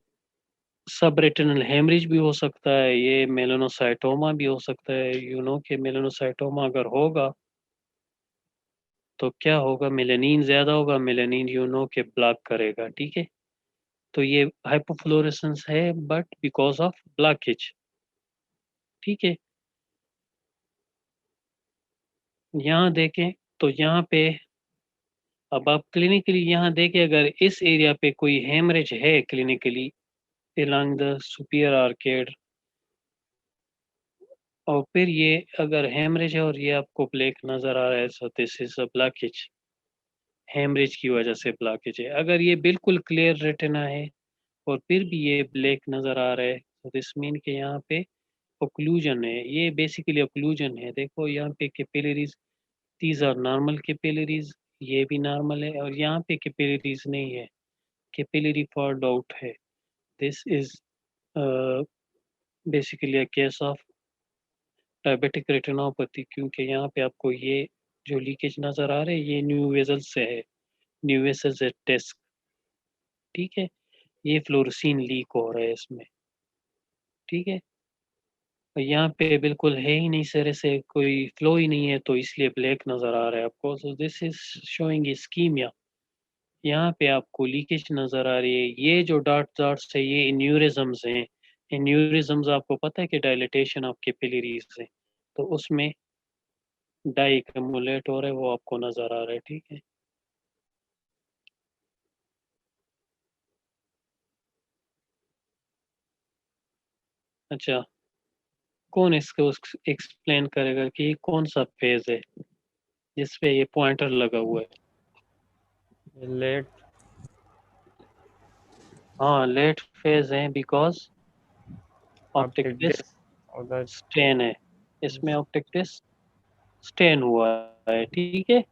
सब रेटिनल हेमरेज भी हो सकता है, ये मेलानोसाइटोमा भी हो सकता है। यू नो कि मेलानोसाइटोमा अगर होगा तो क्या होगा, मेलानिन ज़्यादा होगा, मेलानिन यू नो के ब्लॉक करेगा, ठीक है? तो ये हाइपोफ्लोरेसेंस है बट बिकॉज ऑफ ब्लॉकेज, ठीक है? यहाँ देखें तो यहाँ पे अब आप क्लिनिकली यहाँ देखें, अगर इस एरिया पे कोई हेमरेज है clinically along the Superior arcade, और फिर ये अगर हेमरेज है और ये आपको ब्लैक नज़र आ रहा है, so this is a blockage, haemorrhage की वजह से ब्लॉकेज है। अगर ये बिल्कुल क्लियर रेटिना है और फिर भी ये ब्लैक नज़र आ रहा है, तो दिस मीन के यहाँ पे ओक्लूजन है, ये बेसिकली ओक्लूजन है। देखो यहाँ पे capillaries, these are normal capillaries, ये भी नॉर्मल है, और यहाँ पे कैपिलरीज नहीं है, कैपिलरी फॉल्ड आउट है। This is basically a case of diabetic retinopathy, क्योंकि यहाँ पे आपको ये जो लीकेज नज़र आ रहे हैं ये न्यू वेसल से है, न्यू वेसल्स एट डिस्क, ठीक है? ये फ्लोरोसिन लीक हो रहा है इसमें, ठीक है? और यहाँ पे बिल्कुल है ही नहीं, सिरे से कोई फ्लो ही नहीं है, तो इसलिए ब्लैक नज़र आ रहा है आपको। So this is showing ischaemia. यहाँ पे आपको लीकेज नज़र आ रही है। ये जो डॉट डॉट्स है ये एन्यूरिज्म्स हैं। एन्यूरिज्म्स आपको पता है कि डायलिटेशन ऑफ कैपिलरीज है, तो उसमें डाई एक्यूमुलेट हो रहा है, वो आपको नज़र आ रहा है, ठीक है? अच्छा, कौन इसको एक्सप्लेन करेगा कि ये कौन सा फेज है जिसपे ये पॉइंटर लगा हुआ है? लेट हाँ, लेट फेज है because optic optic disc disc उधर स्टेन है, इसमें ऑप्टिक डिस्क स्टेन हुआ है, ठीक है?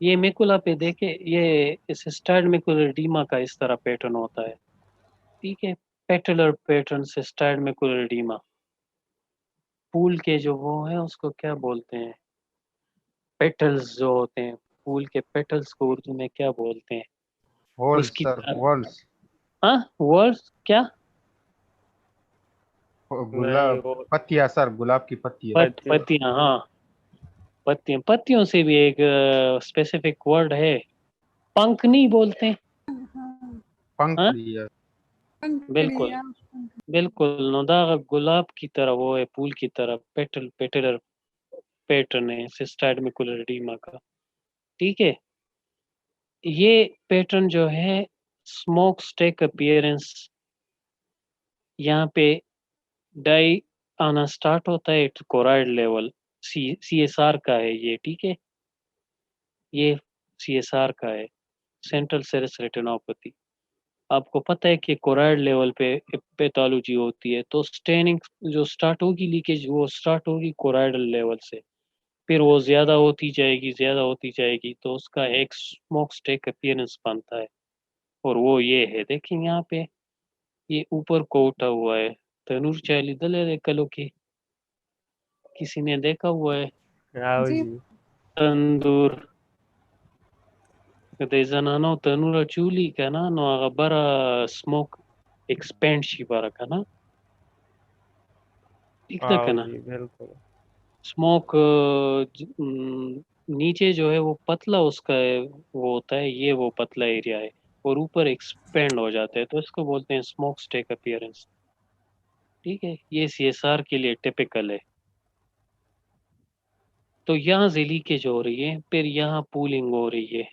ये मेकुला पे देखे, ये इस स्टार्ट मेकुलर एडीमा का इस तरह पैटर्न होता है, ठीक है? पेटलर पैटर्न से स्टार्ट मेकुलर एडीमा, फूल के जो वो है उसको क्या बोलते हैं, पेटल्स जो होते हैं फूल के पेटल्स को उर्दू में क्या बोलते हैं? होल्स उसकी सर, वॉल्स। हाँ, वर्ड्स क्या? नहीं गुलाब, वो पत्तियां सर, गुलाब की पत्तियां। पत्ते पत्तियां, हाँ, पत्तियां। पत्तियों से भी एक स्पेसिफिक वर्ड है, पंख नहीं बोलते? हाँ, हाँ, पंखुड़ियां। बिल्कुल पंखुड़ियाँ। बिल्कुल। नौदाग गुलाब की तरह वो है, फूल की तरह, पेटलर पैटर्न है सिस्टाइडमिकुलर एडिमा का। ठीक है, ये पैटर्न जो है स्मोक स्टेक अपीयरेंस, यहाँ पे डाई आना स्टार्ट होता है एट कोराइड लेवल। CSR का है ये, ठीक है, ये CSR का है, सेंट्रल सेरेस रेटिनोपैथी। आपको पता है कि कोराइड लेवल पे पैथोलॉजी होती है, तो स्टेनिंग जो स्टार्ट होगी, लीकेज वो स्टार्ट होगी कोराइडल लेवल से, फिर वो ज़्यादा होती जाएगी, तो उसका एक स्मोक स्टेक अपीयरेंस बनता है। और वो ये है, देखिए यहाँ पे ये ऊपर को उठा हुआ है, तनूर चाली दले कलो की, किसी ने देखा हुआ है आओ जी। जी। तंदूर de zanano tanura chuli kana no aga bara smoke expand shi bara kana दिखता आओ kana जी बिल्कुल। स्मोक नीचे जो है वो पतला उसका है, वो होता है, ये वो पतला एरिया है, और ऊपर एक्सपेंड हो जाता है, तो इसको बोलते हैं स्मोक स्टेक अपीयरेंस। ठीक है, ये CSR के लिए टिपिकल है। तो यहाँ से लीकेज हो रही है, फिर यहाँ पूलिंग हो रही है।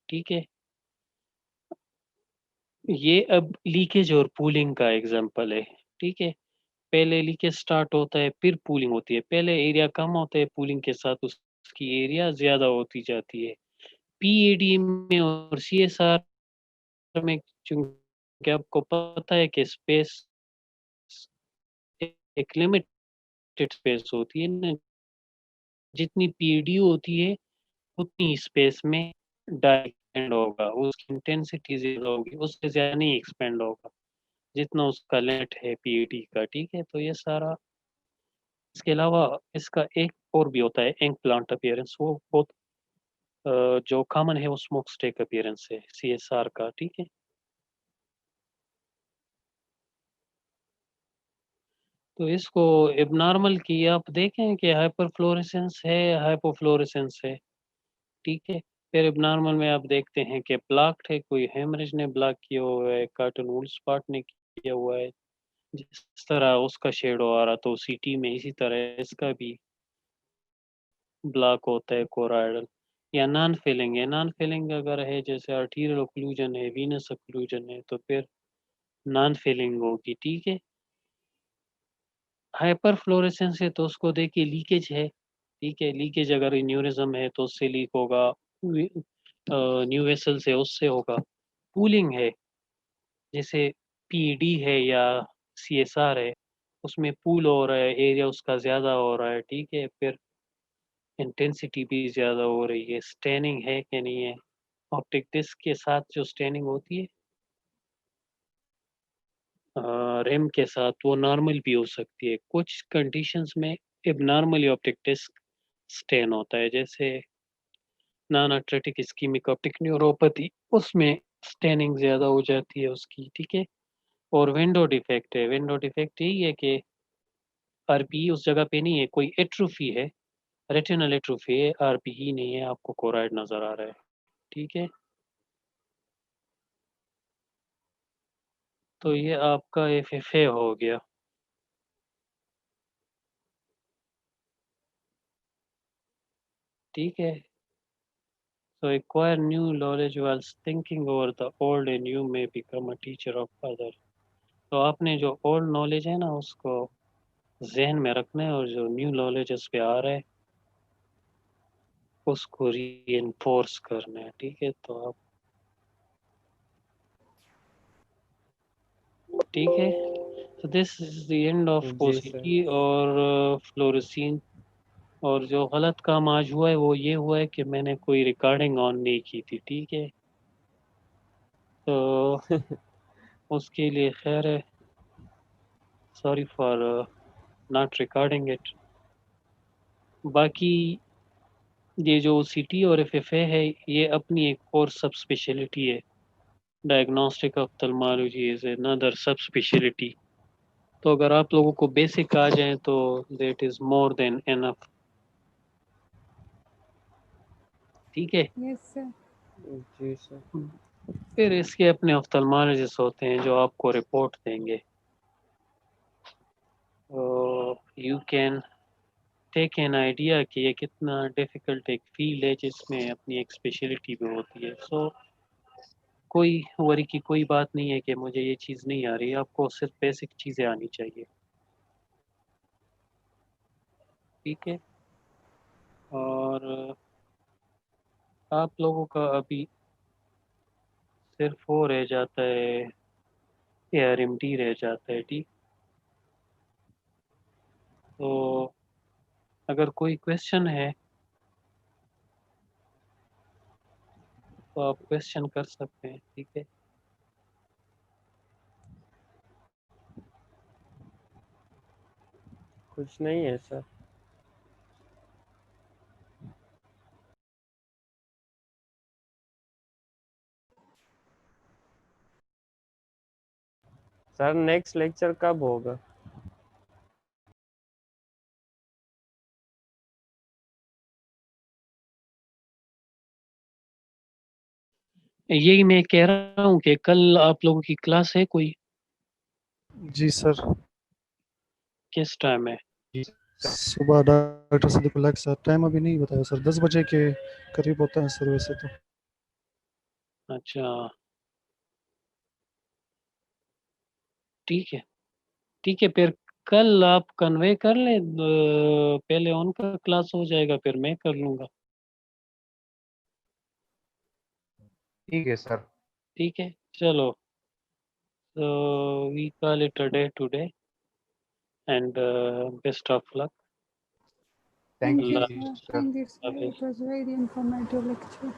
ठीक है, ये अब लीकेज और पूलिंग का एग्जांपल है। ठीक है, पहले लीकेज स्टार्ट होता है, फिर पूलिंग होती है, पहले एरिया कम होता है, पूलिंग के साथ उसकी एरिया ज्यादा होती जाती है। PED में और CSR में चूंकि आपको पता है कि स्पेस एक लिमिटेड स्पेस होती है ना, जितनी PED होती है उतनी स्पेस में डाई एक्सपेंड होगा, उसकी इंटेंसिटी ज्यादा होगी, उससे ज्यादा नहीं एक्सपेंड होगा जितना उसका लिमिट है PED का। ठीक है, तो ये सारा, इसके अलावा इसका एक और भी होता है इंक प्लांट अपीयरेंस, वो बहुत जो कॉमन है, वो स्मोक स्टेक अपीयरेंस है CSR का। ठीक है, तो इसको एबनॉर्मल की आप देखें कि हाइपरफ्लोरेसेंस है, हाइपोफ्लोरेसेंस है। ठीक है, फिर एबनॉर्मल में आप देखते हैं कि ब्लॉक्ड है, कोई हेमरेज ने ब्लॉक किया हुआ है, कार्टन वूल स्पॉट ने किया हुआ है, जिस तरह उसका शेडो आ रहा, तो CT में इसी तरह इसका भी ब्लॉक होता है कोराइडल। या नॉन फिलिंग है, नॉन फिलिंग अगर है जैसे आर्टीरियल ओक्लूजन है, वीनस ओक्लूजन है, तो फिर नॉन फिलिंग होगी। ठीक है, हाइपर फ्लोरेसेंस है तो उसको देखिए लीकेज है। ठीक है, लीकेज अगर न्यूरिज्म है तो उससे लीक होगा, न्यू वेसल से उससे होगा। पूलिंग है, जैसे PED है या CSR है, उसमें पूल हो रहा है, एरिया उसका ज़्यादा हो रहा है। ठीक है, फिर इंटेंसिटी भी ज़्यादा हो रही है, स्टेनिंग है कि नहीं है, ऑप्टिक डिस्क के साथ जो स्टेनिंग होती है रेम के साथ, वो नॉर्मल भी हो सकती है। कुछ कंडीशंस में एबनॉर्मली ऑप्टिक डिस्क स्टेन होता है, जैसे नॉन आर्थरेटिक इस्कीमिक ऑप्टिक न्यूरोपैथी, उसमें स्टेनिंग ज़्यादा हो जाती है उसकी। ठीक है, और विंडो डिफेक्ट है, विंडो डिफेक्ट यही है कि RPE उस जगह पे नहीं है, कोई एट्रोफी है, रेटिनल एट्रोफी है, RPE नहीं है, आपको कोराइड नज़र आ रहा है। ठीक है, तो ये आपका FFA हो गया। ठीक है, so acquire new knowledge while thinking over the old and you may become a teacher of others। तो आपने जो ओल्ड नॉलेज है ना उसको जहन में रखना है, और जो न्यू नॉलेज उस पे आ रहा है उसको रीइंफोर्स करना है। ठीक है, तो आप, ठीक है, तो this is the end of जी सर। OCT और फ्लोरेसीन। और जो गलत काम आज हुआ है वो ये हुआ है कि मैंने कोई रिकॉर्डिंग ऑन नहीं की थी। ठीक है, तो उसके लिए खैर है, sorry for not recording it. बाकी ये जो OCT और FFA है ये अपनी एक और सब स्पेशलिटी है। Diagnostic ophthalmology is another subspeciality. तो अगर आप लोगों को बेसिक आ जाए तो that is more than enough. ठीक है। Yes sir. जी सर। फिर इसके अपने ऑफ्थल्मोलॉजिस्ट होते हैं जो आपको रिपोर्ट देंगे। You can take an idea कि ये कितना डिफिकल्ट एक फील्ड है जिसमें अपनी एक स्पेशलिटी भी होती है। सो कोई वरी की कोई बात नहीं है कि मुझे ये चीज़ नहीं आ रही, आपको सिर्फ बेसिक चीज़ें आनी चाहिए। ठीक है। और आप लोगों का अभी सिर्फ वो रह जाता है, ARMD रह जाता है। ठीक। तो अगर कोई क्वेश्चन है तो आप क्वेश्चन कर सकते हैं। ठीक है। कुछ नहीं है सर। सर नेक्स्ट लेक्चर कब होगा? यही मैं कह रहा हूँ कि कल आप लोगों की क्लास है कोई? जी सर। किस टाइम है? सुबह डॉक्टर सदीकुल्लाह के साथ। टाइम अभी नहीं बताया सर, 10 बजे के करीब होता है सर वैसे तो। अच्छा ठीक है। ठीक है फिर कल आप कन्वे कर लें, पहले उनका क्लास हो जाएगा फिर मैं कर लूँगा। ठीक है सर। ठीक है चलो। We call it a day today and best of luck. Thank Thank you you Allah sir. Sir. Thank you sir. हाफिज़। It was very informative lecture.